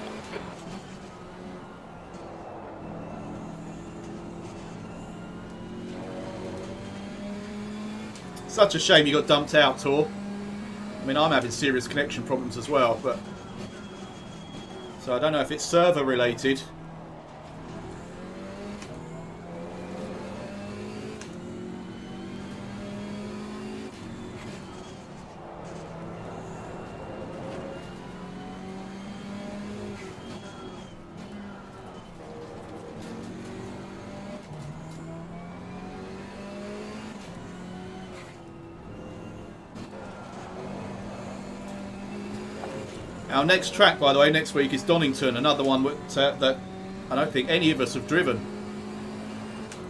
Such a shame you got dumped out, Tor. I mean, I'm having serious connection problems as well, but... So I don't know if it's server related. Our next track, by the way, next week is Donington, another one that I don't think any of us have driven.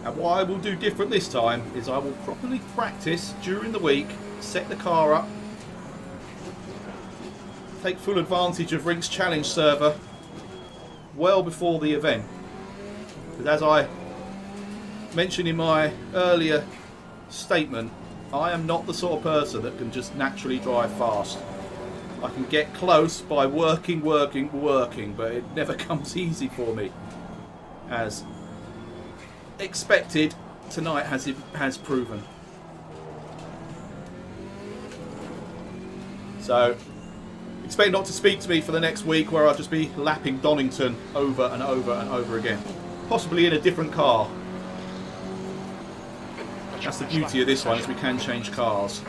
And what I will do different this time is I will properly practice during the week, set the car up, take full advantage of Rink's Challenge server well before the event. Because as I mentioned in my earlier statement, I am not the sort of person that can just naturally drive fast. I can get close by working, but it never comes easy for me. As expected, tonight has proven. So, expect not to speak to me for the next week, where I'll just be lapping Donington over and over and over again. Possibly in a different car. That's the beauty of this one, is we can change cars.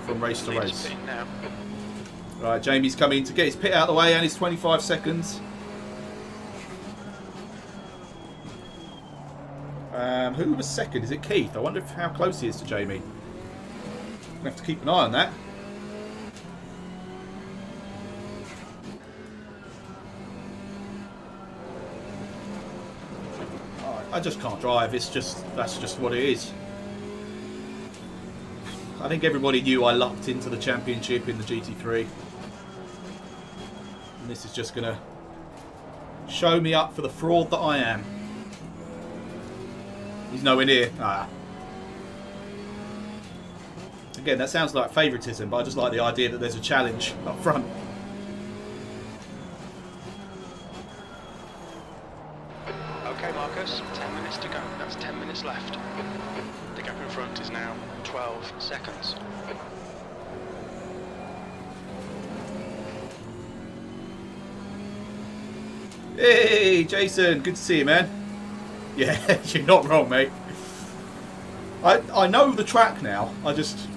From race to race. Right, Jamie's coming to get his pit out of the way and his 25 seconds. Who was second? Is it Keith? I wonder how close he is to Jamie. We'll have to keep an eye on that. I just can't drive. That's just what it is. I think everybody knew I lucked into the championship in the GT3. And this is just going to show me up for the fraud that I am. He's nowhere near. Ah. Again, that sounds like favouritism, but I just like the idea that there's a challenge up front. Okay, Marcus, 10 minutes to go. That's 10 minutes left. The gap in front is now 12 seconds. Hey, Jason, good to see you, man. Yeah, you're not wrong, mate. I know the track now. I just,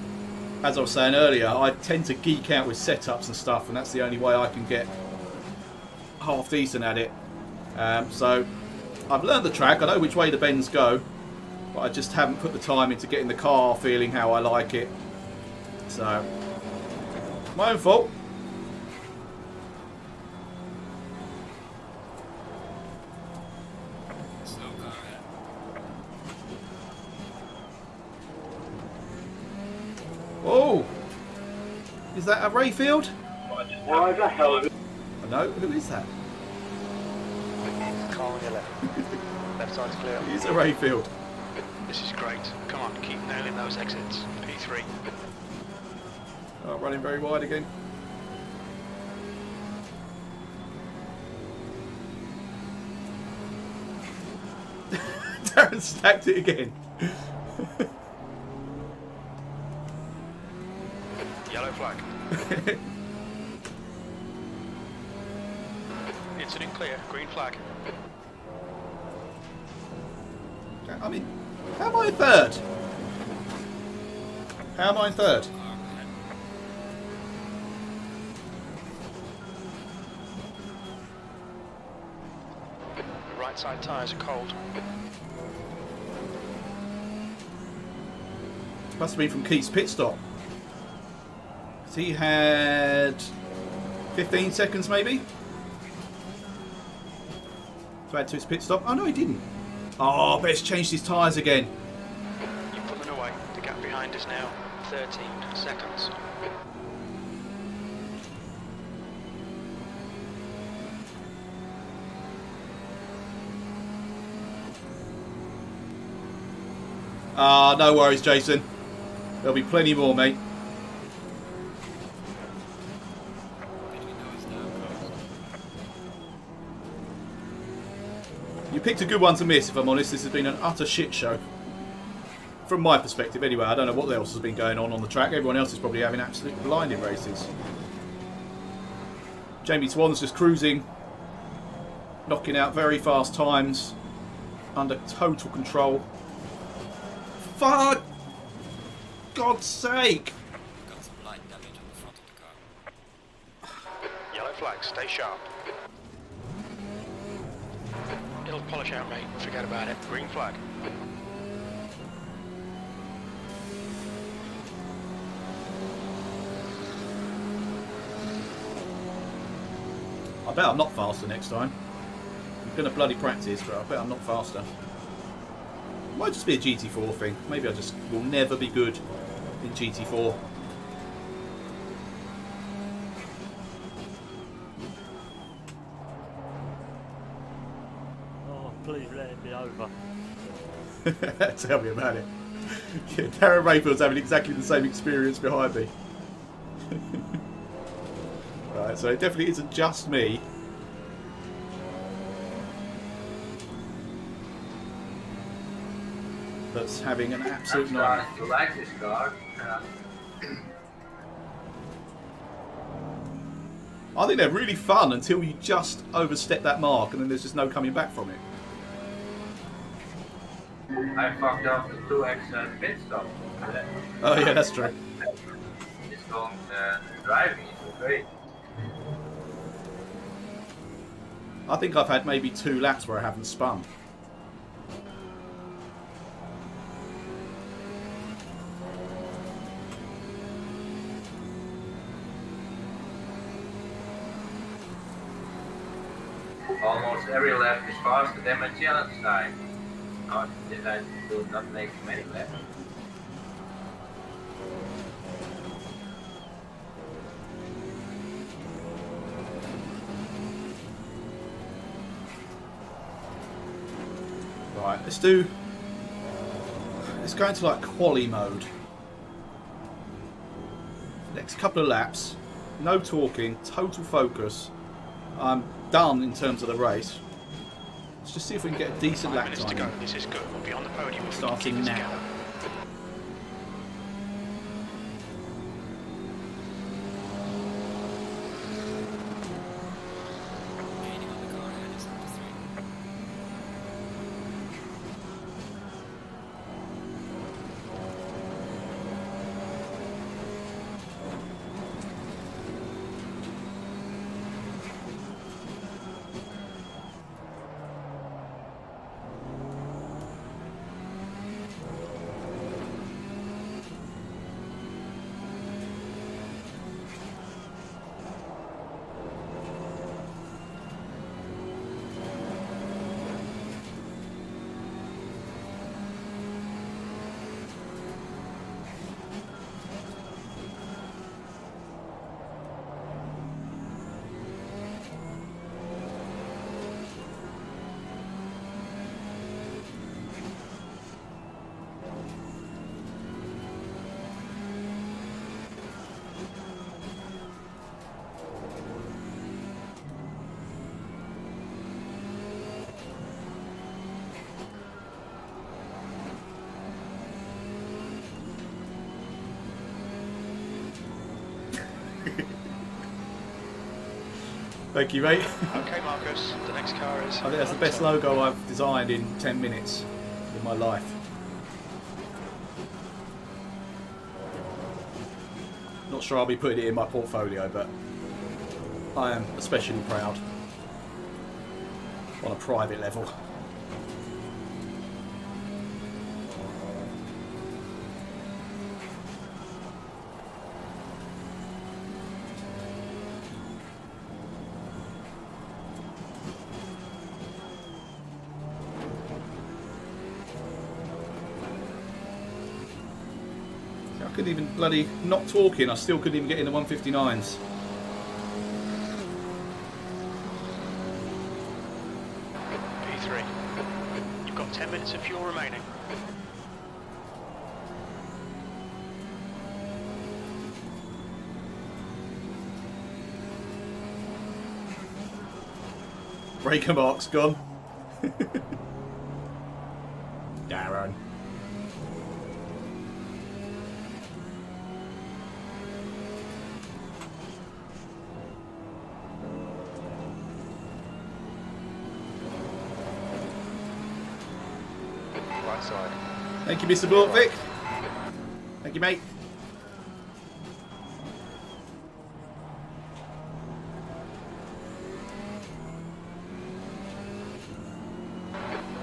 as I was saying earlier, I tend to geek out with setups and stuff, and that's the only way I can get half decent at it. So I've learned the track. I know which way the bends go, but I just haven't put the time into getting the car feeling how I like it. So, my own fault. Slow car, Oh, is that a Rayfield? Why the hell? I know. Who is that? Car on your left. Left side's clear. It is a Rayfield. This is great. Come on, keep nailing those exits. P3. Oh, running very wide again. Darren stacked it again. Yellow flag. Incident clear. Green flag. I mean, how am I in third? How am I in third? The right side tyres are cold. Must have been from Keith's pit stop. He had 15 seconds maybe to add to his pit stop. Oh no, he didn't. Oh, but he's changed his tyres again. You're pulling away. The gap behind is now 13 seconds. Ah, no worries, Jason. There'll be plenty more, mate. You picked a good one to miss, if I'm honest. This has been an utter shit show. From my perspective, anyway. I don't know what else has been going on the track. Everyone else is probably having absolute blinding races. Jamie Swan's just cruising. Knocking out very fast times. Under total control. Fuck! God's sake! got some light damage on the front of the car. Yellow flag. Stay sharp. It'll polish out, mate. Forget about it. Green flag. I bet I'm not faster next time. I'm going to bloody practice, but I bet I'm not faster. Might just be a GT4 thing. Maybe I just will never be good in GT4. Oh, please let it be over. Tell me about it. Yeah, Darren Rayfield's having exactly the same experience behind me. Right, so it definitely isn't just me. That's having an absolute I'm nightmare. starting to like this car. I think they're really fun until you just overstep that mark and then there's just no coming back from it. I fucked up the 2x pit stop. Oh yeah, that's true. This long driving is great. I think I've had maybe 2 laps where I haven't spun. Almost every lap is faster than my challenge time. Now, did I do not make many laps? Right, let's go into like quali mode. Next couple of laps, no talking, total focus. I'm done in terms of the race. Let's just see if we can get a decent 5 lap minutes to time. go. This is good. We'll be on the podium. if we can Starting keep it now. together. Gaining on the car ahead is number 3. Thank you, mate. Okay, Marcus. The next car is. I think that's the best logo I've designed in 10 minutes in my life. Not sure I'll be putting it in my portfolio, but I am especially proud on a private level. I couldn't even bloody, not talking, I still couldn't even get in the 159s. P3. You've got 10 minutes of fuel remaining. Breaker marks gone. Darren. Right side. Thank you, Mr. Bortvic. Thank you, mate.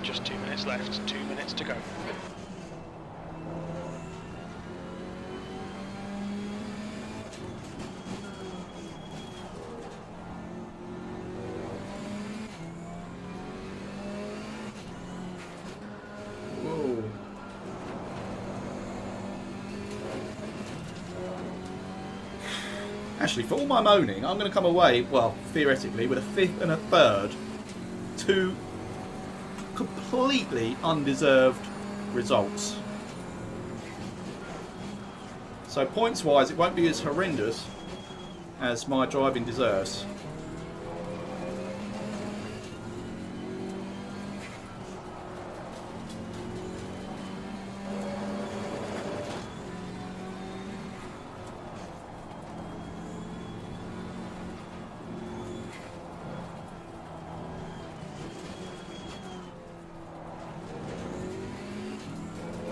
Just 2 minutes left. 2 minutes to go. Whoa. Actually, for all my moaning, I'm going to come away, well, theoretically, with a fifth and a third. Two completely undeserved results. So points-wise, it won't be as horrendous as my driving deserves.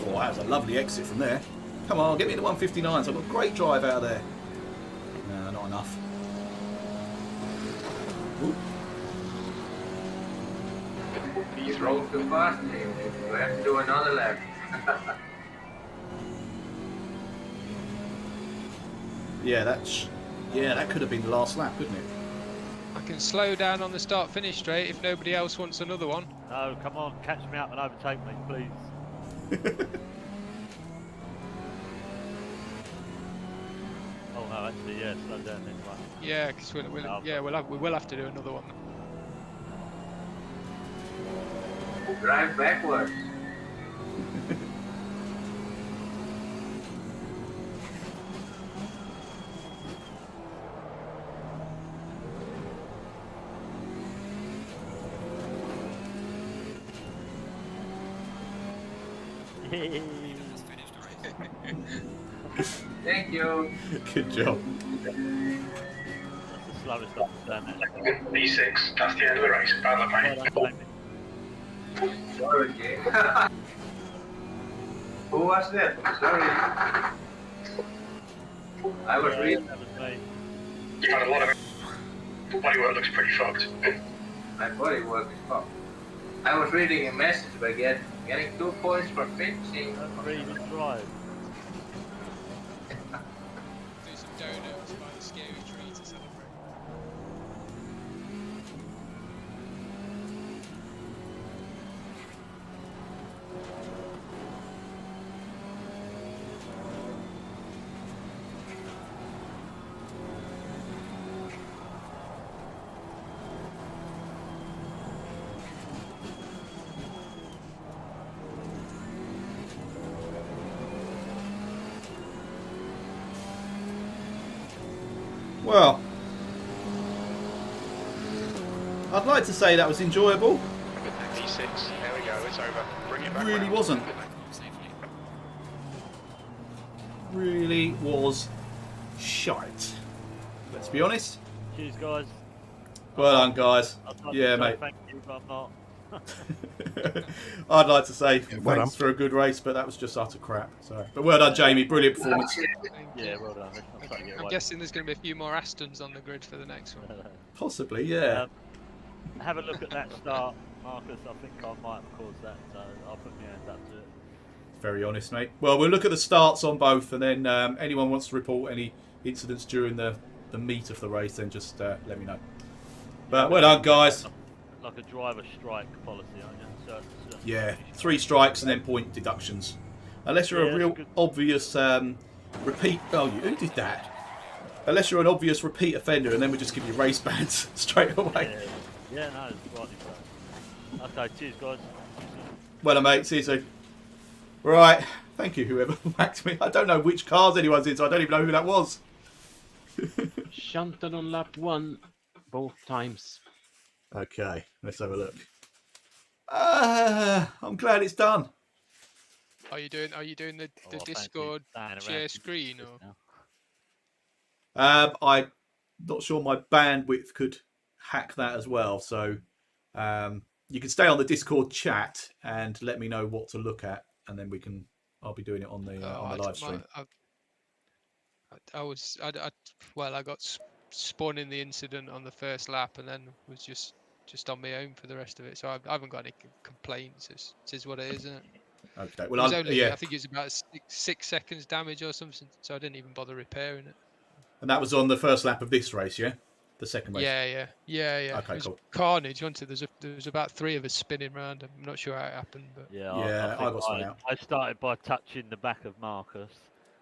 Oh, that was a lovely exit from there. Come on, get me the 159s. I've got a great drive out of there. No, not enough. Ooh. You drove too fast, Nick. You have to do another lap. Yeah, that could have been the last lap, couldn't it? I can slow down on the start-finish straight if nobody else wants another one. No, come on, catch me up and overtake me, please. no, actually, yeah, slow down then. Right. Yeah, because we will have to do another one. Drive backwards. Just finished the race. Thank you. Good job. That's the slowest I've done that. B6, that's the end of the race. Bad luck, mate. Well done, Jamie. Sorry, Jay. Who was that? Sorry. I was Yeah, reading. that was me. You've had a lot of bodywork looks pretty fucked. My body work is fucked. I was reading a message by getting 2 points for finishing. Don't read and drive. Do some donuts by the scary tree to celebrate. Well, I'd like to say that was enjoyable. B6, there we go, it's over. Bring it back Really round. wasn't. Back home safely. Really was shite. Let's be honest. Cheers, guys. Well done, guys. I'd like Yeah, to say mate. Thank you, but I'm not. I'd like to say well done. thanks for a good race, but that was just utter crap. So, but well done, Jamie. Brilliant performance. Thank Yeah, you. well done. Let's not take it I'm away. guessing there's going to be a few more Astons on the grid for the next one. Possibly, yeah. Have a look at that start, Marcus. I think I might have caused that, so I'll put my hand up to it. Very honest, mate. Well, we'll look at the starts on both, and then anyone wants to report any incidents during the meat of the race, then just let me know. But well done, guys. Like a driver strike policy, aren't you? Certain Yeah, 3 strikes and then point deductions. Unless you're Yeah, a real that's good. obvious repeat. Oh, who did that? Unless you're an obvious repeat offender, and then we just give you race bans straight away. Yeah, no, it's rightly so. Okay, cheers, guys. Well done, mate. See you soon. Right. Thank you, whoever whacked me. I don't know which cars anyone's in, so I don't even know who that was. Shunted on lap 1 both times. Okay, let's have a look. I'm glad it's done. Are you doing the Oh, I fancy Discord staying around share some screen business or? now. I'm not sure my bandwidth could hack that as well. So you can stay on the Discord chat and let me know what to look at, and then I'll be doing it on the live stream. I got spun in the incident on the first lap, and then was just on my own for the rest of it. So I haven't got any complaints. It is what it is, isn't it? Okay. It Well, was only, yeah. I think it was about 6 seconds damage or something, so I didn't even bother repairing it. And that was on the first lap of this race, yeah? The second race. Yeah. Okay, it was cool. carnage, wasn't it? There was about 3 of us spinning around. I'm not sure how it happened, but Yeah, Yeah, I think got spun out. I started by touching the back of Marcus,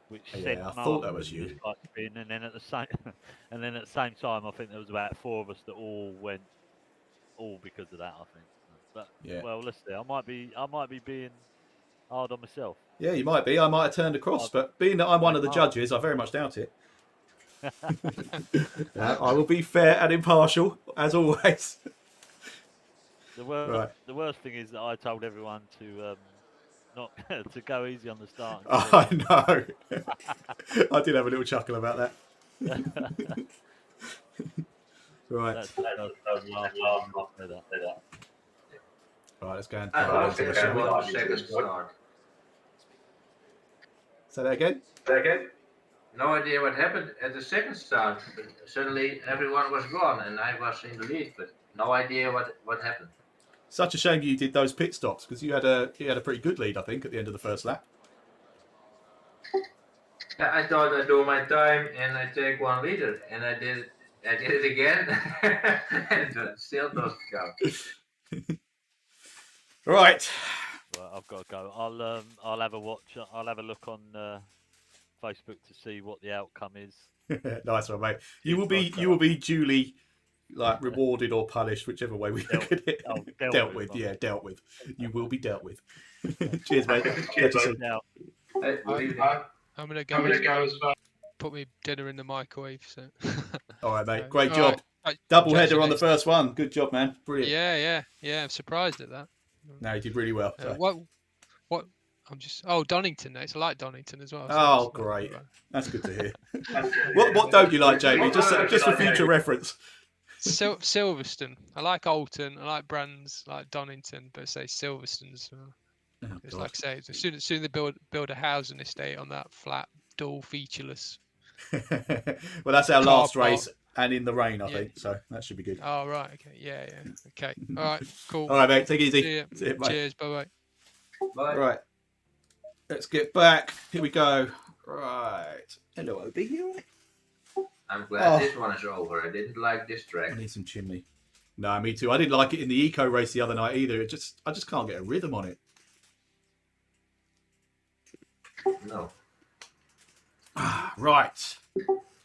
which Yeah, sent I Marcus thought that was you. to like spin, and then at the same time, I think there was about 4 of us that all went, all because of that. I think. But Yeah. well, let's see. I might be being hard on myself. Yeah, you might be. I might have turned across, but being that I'm one of the judges, I very much doubt it. I will be fair and impartial, as always. The worst, Right. the worst thing is that I told everyone to not to go easy on the start. I know. I did have a little chuckle about that. Right. That's last Right, let's go and I try don't into think the I shall we? want the second start. Say that again? No idea what happened at the second start. Suddenly everyone was gone and I was in the lead, but no idea what happened. Such a shame you did those pit stops, because you had a pretty good lead, I think, at the end of the first lap. I thought I'd do my time and I take 1 liter, and I did it again, and it still doesn't count. Right. Well, I've got to go. I'll have a watch. I'll have a look on Facebook to see what the outcome is. Nice one, mate. You will be duly like rewarded or punished, whichever way we look at it. Dealt with. Yeah, dealt with. You will be dealt with. Cheers, mate. Catch you soon. Hey, good evening. I'm gonna go as well. Put me dinner in the microwave. So. All right, mate. Great All job. right. Double Chat to header you on the next first one. Good job, man. Brilliant. Yeah. I'm surprised at that. No, you did really well. So. What? Oh, Donington next. I like Donington as well. So Oh, great. That's good to hear. What don't you like, Jamie? Just for future reference. Silverstone. I like Alton. I like Brands. I like Donington. But say Silverstone's. It's like I say, as soon as they build a housing estate on that flat, dull, featureless. Well, that's our last race, and in the rain, I think. So that should be good. Oh right. Okay. Yeah. Okay. All right. Cool. All right, mate. Take it easy. See you. Cheers. Bye. Bye. Right. Let's get back. Here we go. Right. Hello, OB. I'm glad this one is over. I didn't like this track. I need some chimney. No, me too. I didn't like it in the eco race the other night either. I just can't get a rhythm on it. No. Right.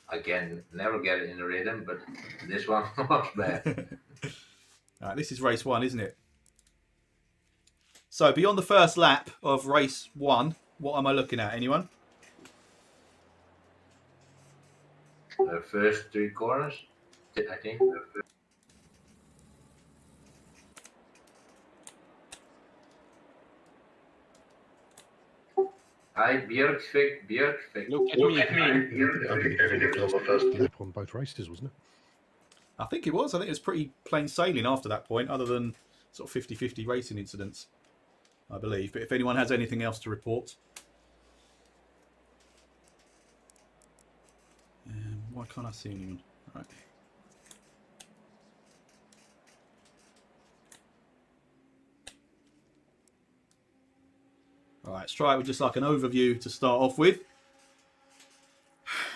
I can never get it in the rhythm, but this one was bad. Right, this is race 1, isn't it? So beyond the first lap of race 1, what am I looking at? Anyone? The first 3 corners, I think. Hi, Björkvik. Look at me. First lap on both races, wasn't it? I think it was. I think it was pretty plain sailing after that point, other than sort of 50-50 racing incidents, I believe. But if anyone has anything else to report. Why can't I see anyone? Right. All right, let's try it with just like an overview to start off with.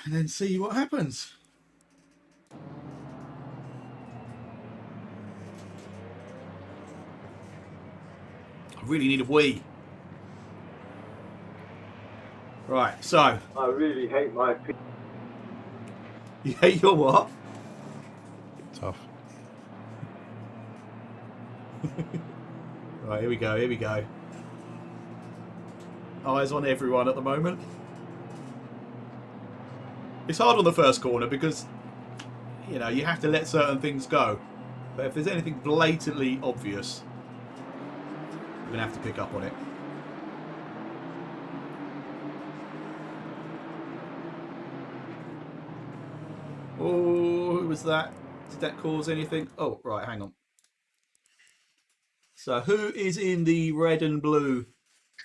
And then see what happens. I really need a wee. Right, so. I really hate my... You hate your what? Tough. Right, here we go. Eyes on everyone at the moment. It's hard on the first corner because, you know, you have to let certain things go. But if there's anything blatantly obvious, you're going to have to pick up on it. Oh, who was that? Did that cause anything? Oh, right, hang on. So who is in the red and blue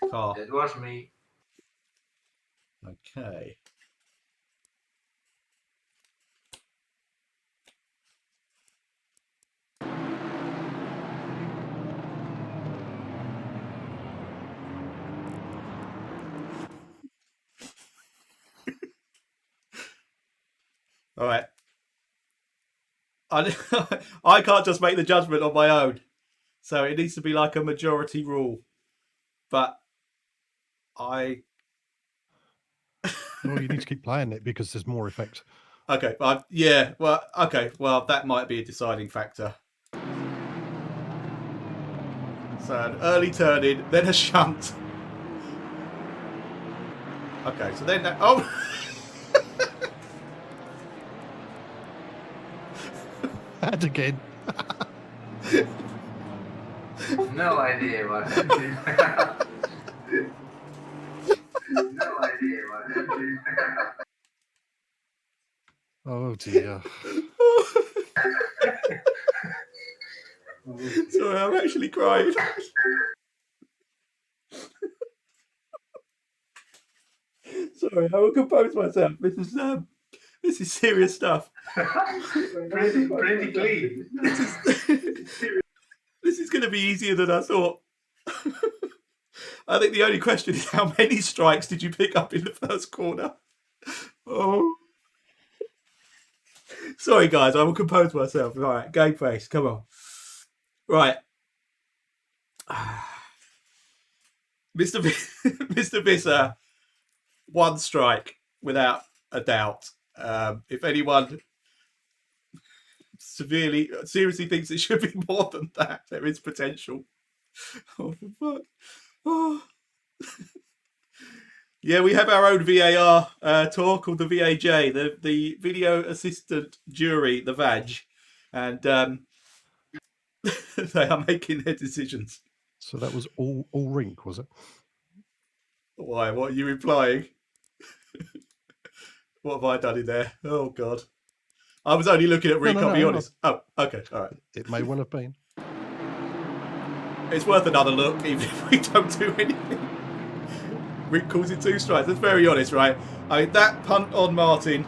car? It was me. Okay. All right. I can't just make the judgment on my own. So it needs to be like a majority rule. But Well, you need to keep playing it because there's more effect. Okay, but yeah, well, okay, well, that might be a deciding factor. So an early turn in, then a shunt. Okay, so then that, oh. And again. No idea what happened. No idea what happened. Oh dear. Sorry, I'm actually crying. Sorry, I will compose myself. This is serious stuff. Pretty clean. This is going to be easier than I thought. I think the only question is how many strikes did you pick up in the first corner? Oh. Sorry, guys, I will compose myself. All right, game face, come on. Right. Mr. Visser, 1 strike without a doubt. If anyone seriously thinks it should be more than that, there is potential. Oh, for fuck. Oh. Yeah, we have our own VAR tour called the VAJ, the Video Assistant Jury, the VAJ, and they are making their decisions. So that was all rink, was it? Why? What are you implying? What have I done in there? Oh, God. I was only looking at rink, I'll be honest. Oh, okay, all right. It may well have been. It's worth another look, even if we don't do anything. Rick calls it 2 strikes. That's very honest, right? I mean, that punt on Martin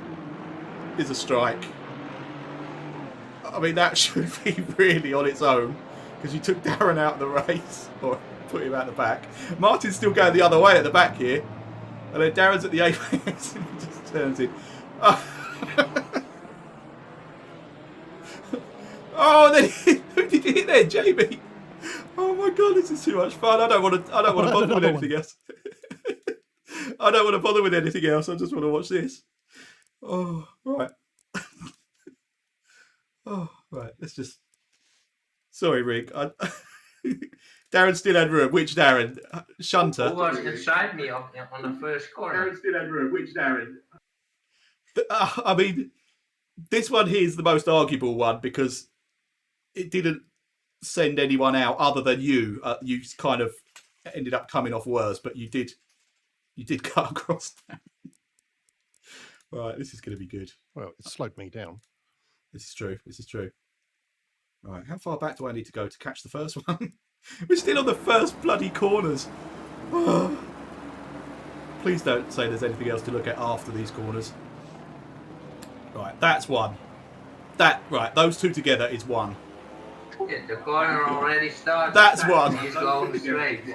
is a strike. I mean, that should be really on its own, because you took Darren out of the race, or put him out the back. Martin's still going the other way at the back here, and then Darren's at the apex, and he just turns in. Oh, then who did he hit there, Jamie? Oh my God, this is too much fun. I don't want to bother with anything else. I don't want to bother with anything else. I just want to watch this. Oh, right. Oh, right. Let's just. Sorry, Rick. Darren still had room. Which Darren? Shunter. Who was inside me on the first corner? Darren still had room. Which Darren? I mean, this one here is the most arguable one because it didn't send anyone out other than you. You kind of ended up coming off worse, but you did cut across that. Right, this is going to be good. Well, it slowed me down. This is true. This is true. Right, how far back do I need to go to catch the first one? We're still on the first bloody corners. Oh. Please don't say there's anything else to look at after these corners. Right, that's one. Right, those two together is one. Yeah, the corner already started. That's one. He's going straight.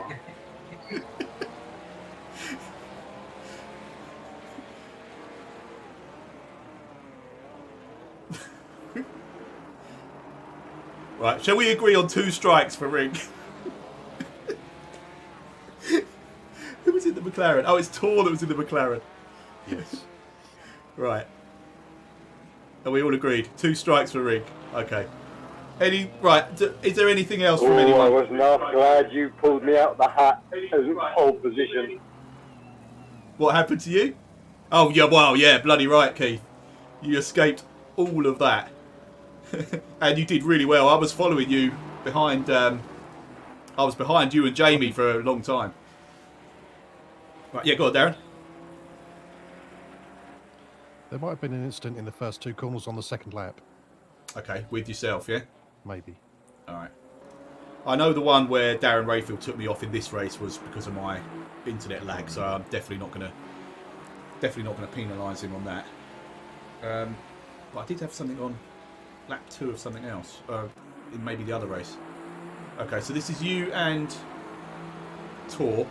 Right, shall we agree on 2 strikes for Ring? Who was in the McLaren? Oh, it's Tor that was in the McLaren. Yes. Right. Are we all agreed? 2 strikes for Ring. Okay. Right, is there anything else from anyone? I was not glad you pulled me out the hat as pole position. What happened to you? Oh, yeah, well, yeah, bloody right, Keith. You escaped all of that. And you did really well. I was following you behind. I was behind you and Jamie for a long time. Right, yeah, go on, Darren. There might have been an incident in the first 2 corners on the second lap. Okay, with yourself, yeah? Maybe. All right. I know the one where Darren Rayfield took me off in this race was because of my internet lag, so I'm definitely not gonna penalise him on that. But I did have something on lap 2 of something else, in maybe the other race. Okay, so this is you and Tor.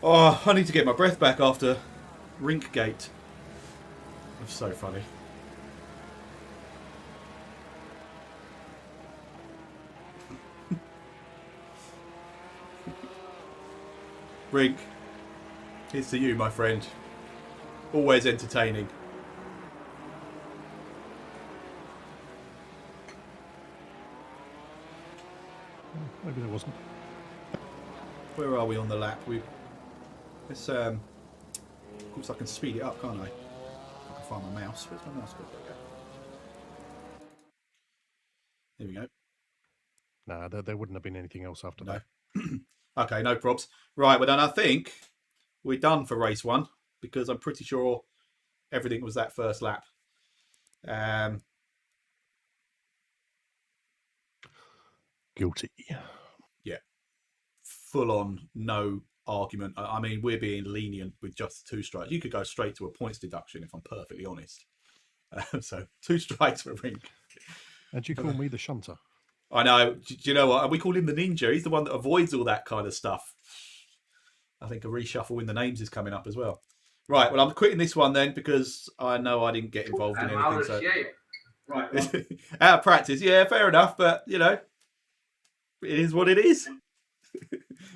Oh, I need to get my breath back after Rinkgate. That's so funny. Rink, here's to you, my friend. Always entertaining. Maybe there wasn't. Where are we on the lap? Let's of course I can speed it up, can't I? I can find my mouse. Where's my mouse? There we go. No, there wouldn't have been anything else after that. Okay, no probs. Right, well then I think we're done for race 1 because I'm pretty sure everything was that first lap. Guilty. Yeah. Full on, no argument. I mean, we're being lenient with just 2 strikes. You could go straight to a points deduction if I'm perfectly honest. So 2 strikes for Rink. And you call me the shunter? I know. Do you know what? We call him the ninja. He's the one that avoids all that kind of stuff. I think a reshuffle in the names is coming up as well. Right, well, I'm quitting this one then because I know I didn't get involved in anything. Out of So. shape. Right. Out of practice. Yeah, fair enough. But, you know, it is what it is.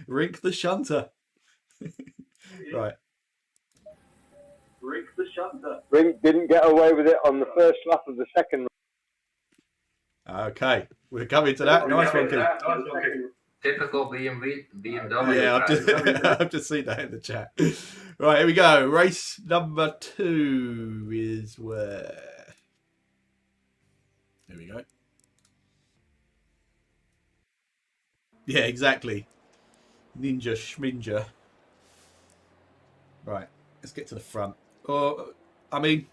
Rink the shunter. Right. Rink the shunter. Rink didn't get away with it on the first lap of the second. Okay, we're coming to that. Nice one, Keith. Typical BMW. Yeah, I've just seen that in the chat. Right, here we go. Race number 2 is where? Here we go. Yeah, exactly. Ninja Schminja. Right, let's get to the front. Or, I mean,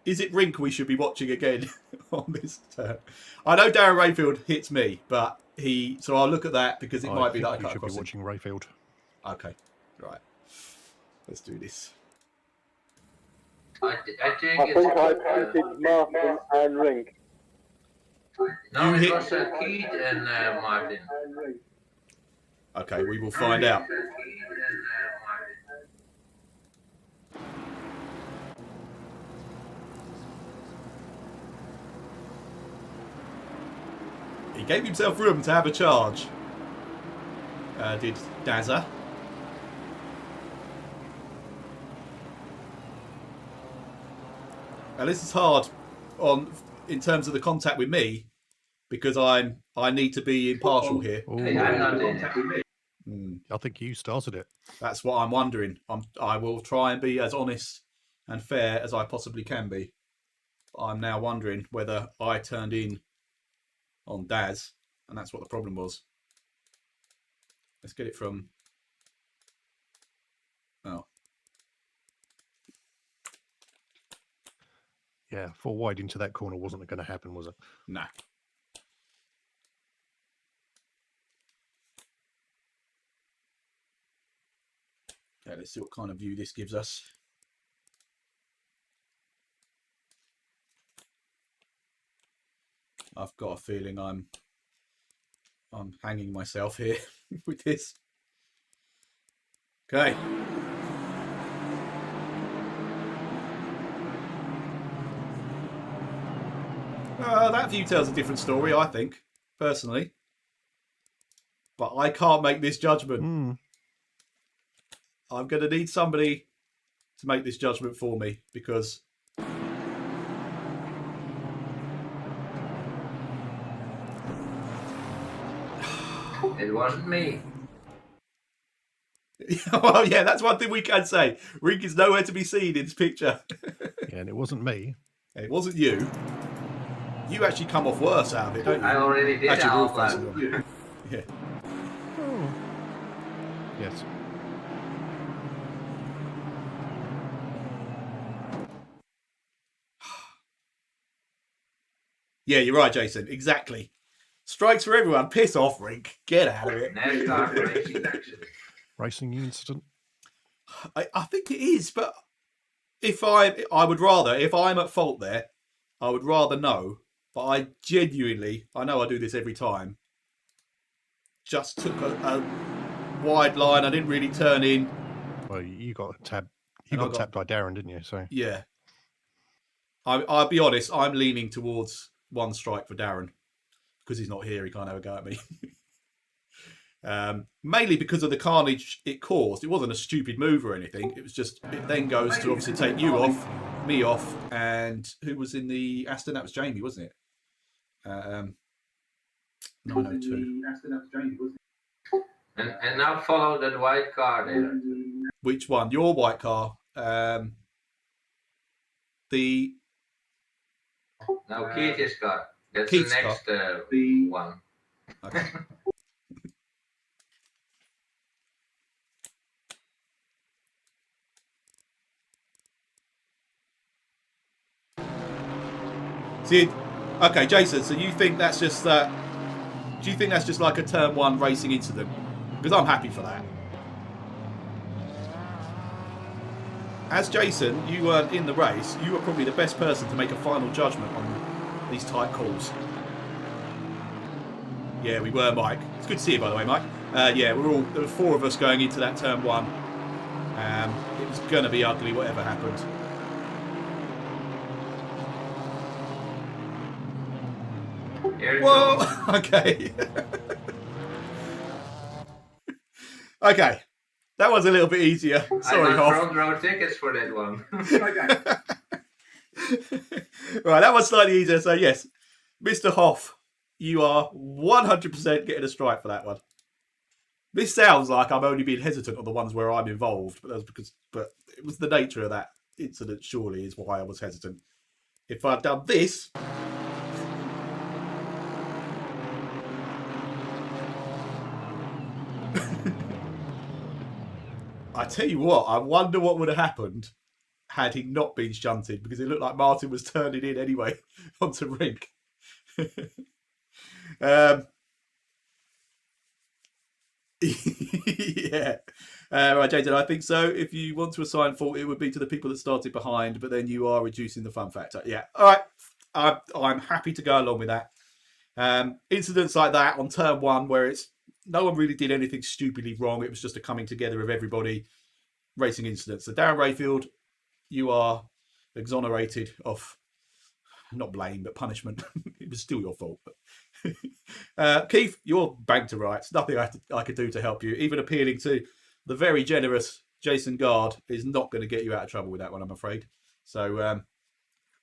is it Rink we should be watching again on this turn? I know Darren Rayfield hits me, but so I'll look at that because it might be that I cut across. You should be watching Rayfield. Okay, right. Let's do this. I think I punted Martin and Rink. No, it was Keith and Martin. Okay, we will find out. He gave himself room to have a charge. Did Dazza. Now this is hard in terms of the contact with me because I need to be impartial here. Hey, I'm not in. I think you started it. That's what I'm wondering. I will try and be as honest and fair as I possibly can be. I'm now wondering whether I turned in on Daz, and that's what the problem was. Let's get it from... Oh. Yeah, 4 wide into that corner wasn't going to happen, was it? No. Okay, let's see what kind of view this gives us. I've got a feeling I'm hanging myself here with this. Okay. That view tells a different story, I think, personally. But I can't make this judgment. I'm going to need somebody to make this judgment for me because... It wasn't me. Well, yeah, that's one thing we can say. Rink is nowhere to be seen in this picture. Yeah, and it wasn't me. And it wasn't you. You actually come off worse out of it, don't you? I already did actually, that. Yeah. Oh. Yes. Yeah, you're right, Jason. Exactly. Strikes for everyone. Piss off, Rink. Get out of it. NASCAR racing accident. Racing incident. I think it is, but I would rather, if I'm at fault there, I would rather know. But I genuinely, I know I do this every time, just took a wide line. I didn't really turn in. Well, you got tapped. You got tapped by Darren, didn't you? So yeah. I'll be honest. I'm leaning towards one strike for Darren because he's not here. He can't have a go at me. Mainly because of the carnage it caused. It wasn't a stupid move or anything. It was just, it then goes to obviously take you off, me off, and who was in the Aston? That was Jamie, wasn't it? 902. And now follow that white car there. Which one? Your white car. The... Now Keith's car. That's Keith's the next one. Okay. See, okay, Jason. So you think that's just that? Do you think that's just like a turn 1 racing incident? Because I'm happy for that. As Jason, you weren't in the race. You were probably the best person to make a final judgment on these tight calls. Yeah, we were, Mike. It's good to see you, by the way, Mike. Yeah, there were 4 of us going into that turn 1. It was going to be ugly, whatever happened. Whoa! Okay. Okay, that was a little bit easier. Sorry, I Hoff. got front row tickets for that one. Right, that was slightly easier. So yes, Mr. Hoff, you are 100% getting a strike for that one. This sounds like I'm only being hesitant on the ones where I'm involved, but that's because, but it was the nature of that incident. Surely is why I was hesitant. If I'd done this. I tell you what, I wonder what would have happened had he not been shunted, because it looked like Martin was turning in anyway onto Rink. Yeah. Right, Jason, I think so. If you want to assign fault, it would be to the people that started behind, but then you are reducing the fun factor. Yeah. All right. I'm happy to go along with that. Incidents like that on turn one, where it's no one really did anything stupidly wrong. It was just a coming together of everybody. Racing incidents. So Darren Rayfield, you are exonerated of not blame but punishment. It was still your fault. Keith, you're banked to rights. Nothing I could do to help you. Even appealing to the very generous Jason Gard is not going to get you out of trouble with that one, I'm afraid. So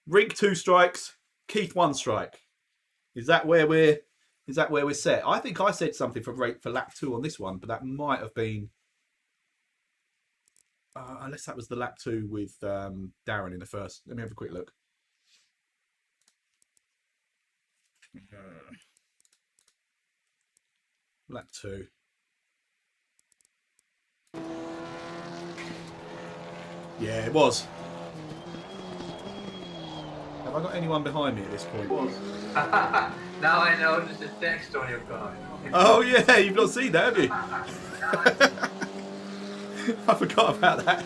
Rink 2 strikes, Keith 1 strike. Is that where we're set? I think I said something for lap 2 on this one, but that might have been unless that was the lap 2 with Darren in the first. Let me have a quick look. Lap 2. Yeah, it was. Have I got anyone behind me at this point? Now I notice the text on your car. Oh yeah, you've not seen that, have you? I forgot about that.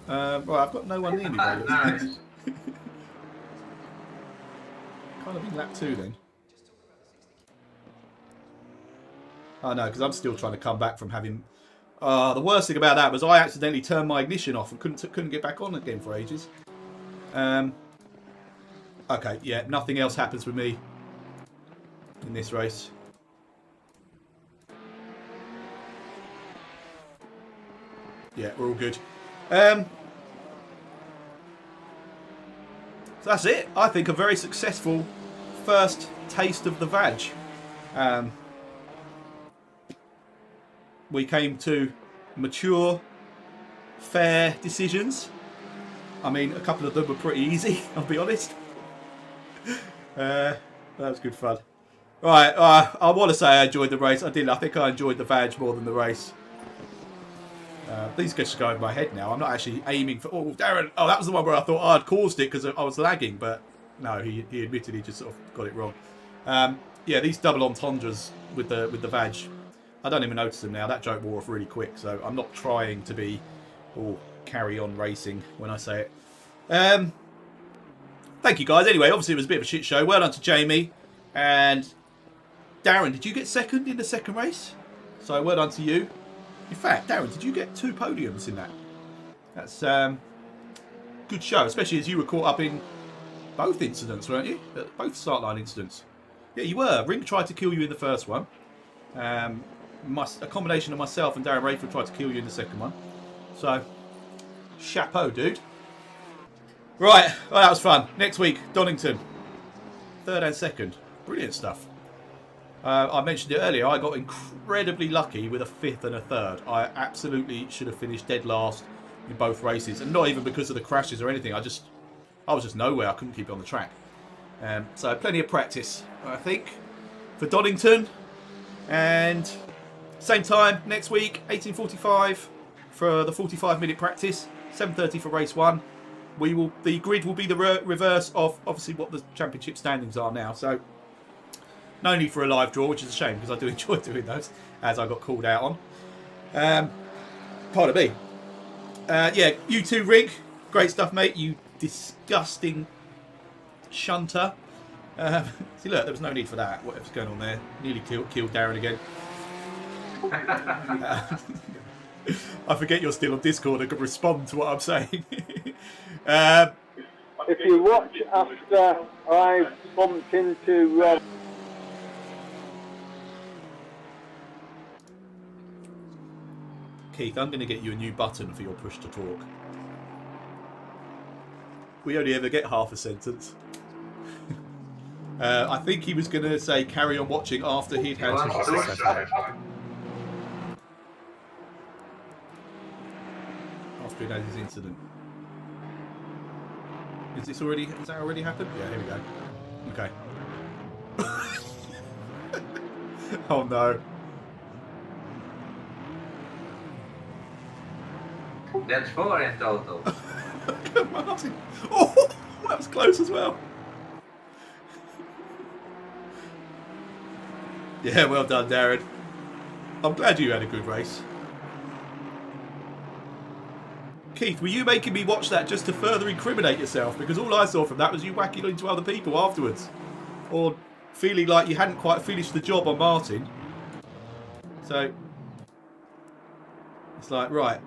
Well, I've got no one near me. Nice. Can't have been lap 2 then. Oh no, because I'm still trying to come back from having. The worst thing about that was I accidentally turned my ignition off and couldn't get back on again for ages. Okay, yeah, nothing else happens with me in this race. Yeah, we're all good. So that's it. I think a very successful first taste of the vag. We came to mature, fair decisions. I mean, a couple of them were pretty easy, I'll be honest. That was good fun. Right, I want to say I enjoyed the race. I didn't. I think I enjoyed the vag more than the race. These just go in my head now. I'm not actually aiming for... Oh, Darren! Oh, that was the one where I thought I'd caused it because I was lagging, but no, he admitted he just sort of got it wrong. Yeah, these double entendres with the vag, I don't even notice them now. That joke wore off really quick, so I'm not trying to be carry on racing when I say it. Thank you guys. Anyway, obviously it was a bit of a shit show. Well done to Jamie and Darren. Did you get second in the second race? So well done to you. In fact, Darren, did you get 2 podiums in that? That's good show, especially as you were caught up in both incidents, weren't you? Both start line incidents. Yeah, you were. Rink tried to kill you in the first one. A combination of myself and Darren Rayford tried to kill you in the second one. So, chapeau, dude. Right, well, that was fun. Next week, Donington. 3rd and 2nd. Brilliant stuff. I mentioned it earlier, I got incredibly lucky with a 5th and a 3rd. I absolutely should have finished dead last in both races. And not even because of the crashes or anything. I was just nowhere. I couldn't keep it on the track. So plenty of practice, I think, for Donington. And same time next week, 18:45 for the 45-minute practice. 7:30 for race 1. The grid will be the reverse of obviously what the championship standings are now. So no need for a live draw, which is a shame because I do enjoy doing those, as I got called out on. Pardon me. Yeah, you too, Rink. Great stuff, mate. You disgusting shunter. See, look, there was no need for that. Whatever's going on there. Nearly killed Darren again. I forget you're still on Discord and can respond to what I'm saying. If you watch after I bumped into Keith, I'm going to get you a new button for your push to talk. We only ever get half a sentence. I think he was going to say carry on watching after he'd had his incident. Has that already happened? Yeah, here we go. Okay. Oh no. That's 4 in total. Martin. Oh, that was close as well. Yeah, well done, Darren. I'm glad you had a good race. Keith, were you making me watch that just to further incriminate yourself? Because all I saw from that was you whacking into other people afterwards. Or feeling like you hadn't quite finished the job on Martin. So, it's like, right,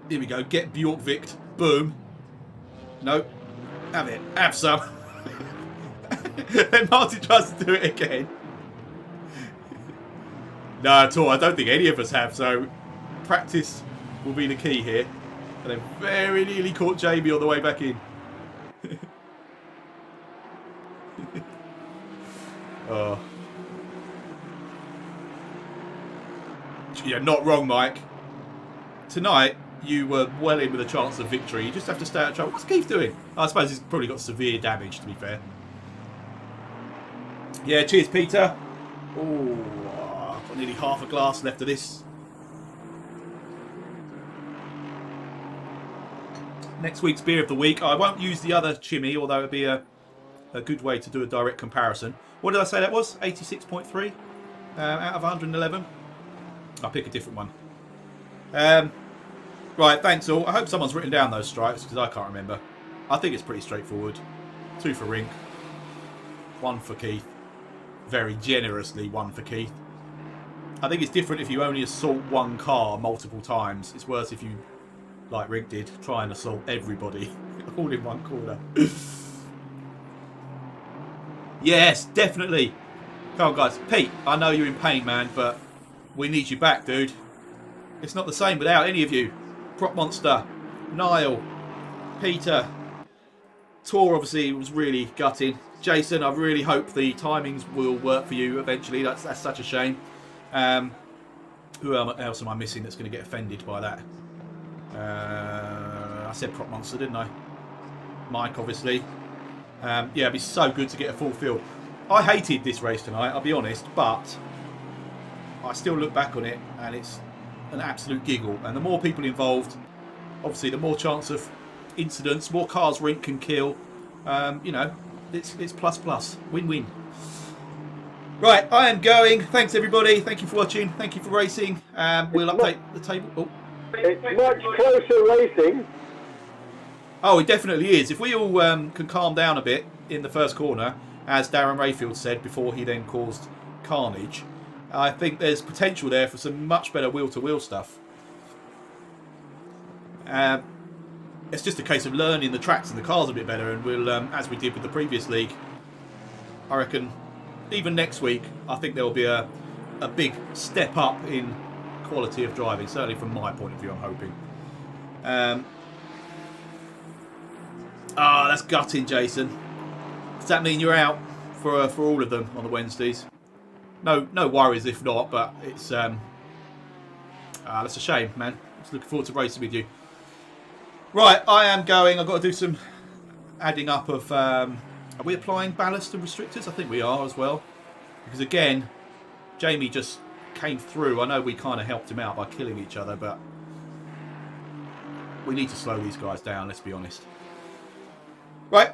here we go, get Bjorkvikt, boom. Nope, have it, have some. Then Martin tries to do it again. No, at all, I don't think any of us have, so practice will be the key here. And then very nearly caught Jamie on the way back in. Oh. Yeah, not wrong, Mike. Tonight, you were well in with a chance of victory. You just have to stay out of trouble. What's Keith doing? I suppose he's probably got severe damage, to be fair. Yeah, cheers, Peter. Oh, I've got nearly half a glass left of this. Next week's beer of the week. I won't use the other chimney, although it'd be a good way to do a direct comparison. What did I say that was? 86.3 out of 111. I'll pick a different one. Right, thanks all. I hope someone's written down those stripes because I can't remember. I think it's pretty straightforward. 2 for Rink, 1 for Keith. Very generously 1 for Keith. I think it's different if you only assault one car multiple times. It's worse if you, like Rink did, try and assault everybody all in one corner. Yes, definitely. Come on, guys. Pete, I know you're in pain, man, but we need you back, dude. It's not the same without any of you. Prop Monster, Niall, Peter, Tor obviously was really gutting. Jason, I really hope the timings will work for you eventually. That's such a shame. Who else am I missing that's going to get offended by that? I said Prop Monster, didn't I? Mike, obviously. Yeah, it'd be so good to get a full field. I hated this race tonight, I'll be honest, but I still look back on it and it's an absolute giggle. And the more people involved, obviously, the more chance of incidents, more cars Rink can kill. You know, it's plus, win-win. Right, I am going. Thanks, everybody. Thank you for watching. Thank you for racing. We'll update the table. Oh. It's much closer racing. Oh, it definitely is. If we all can calm down a bit in the first corner, as Darren Rayfield said before he then caused carnage, I think there's potential there for some much better wheel-to-wheel stuff. It's just a case of learning the tracks and the cars a bit better, and we'll, as we did with the previous league, I reckon even next week, I think there will be a big step up in quality of driving, certainly from my point of view, I'm hoping. That's gutting, Jason. Does that mean you're out for all of them on the Wednesdays? No worries if not, but it's that's a shame, man. Just looking forward to racing with you. Right, I am going. I've got to do some adding up of. Are we applying ballast and restrictors? I think we are as well, because again, Jamie just came through. I know we kind of helped him out by killing each other, but we need to slow these guys down. Let's be honest. Right,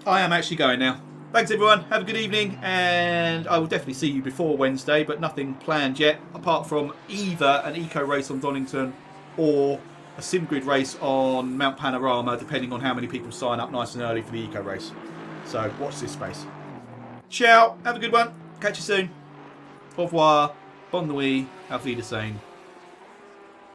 I am actually going now. Thanks everyone, have a good evening, and I will definitely see you before Wednesday, but nothing planned yet, apart from either an eco race on Donington or a SimGrid race on Mount Panorama, depending on how many people sign up nice and early for the eco race. So watch this space. Ciao, have a good one, catch you soon. Au revoir, bonne nuit, auf Wiedersehen.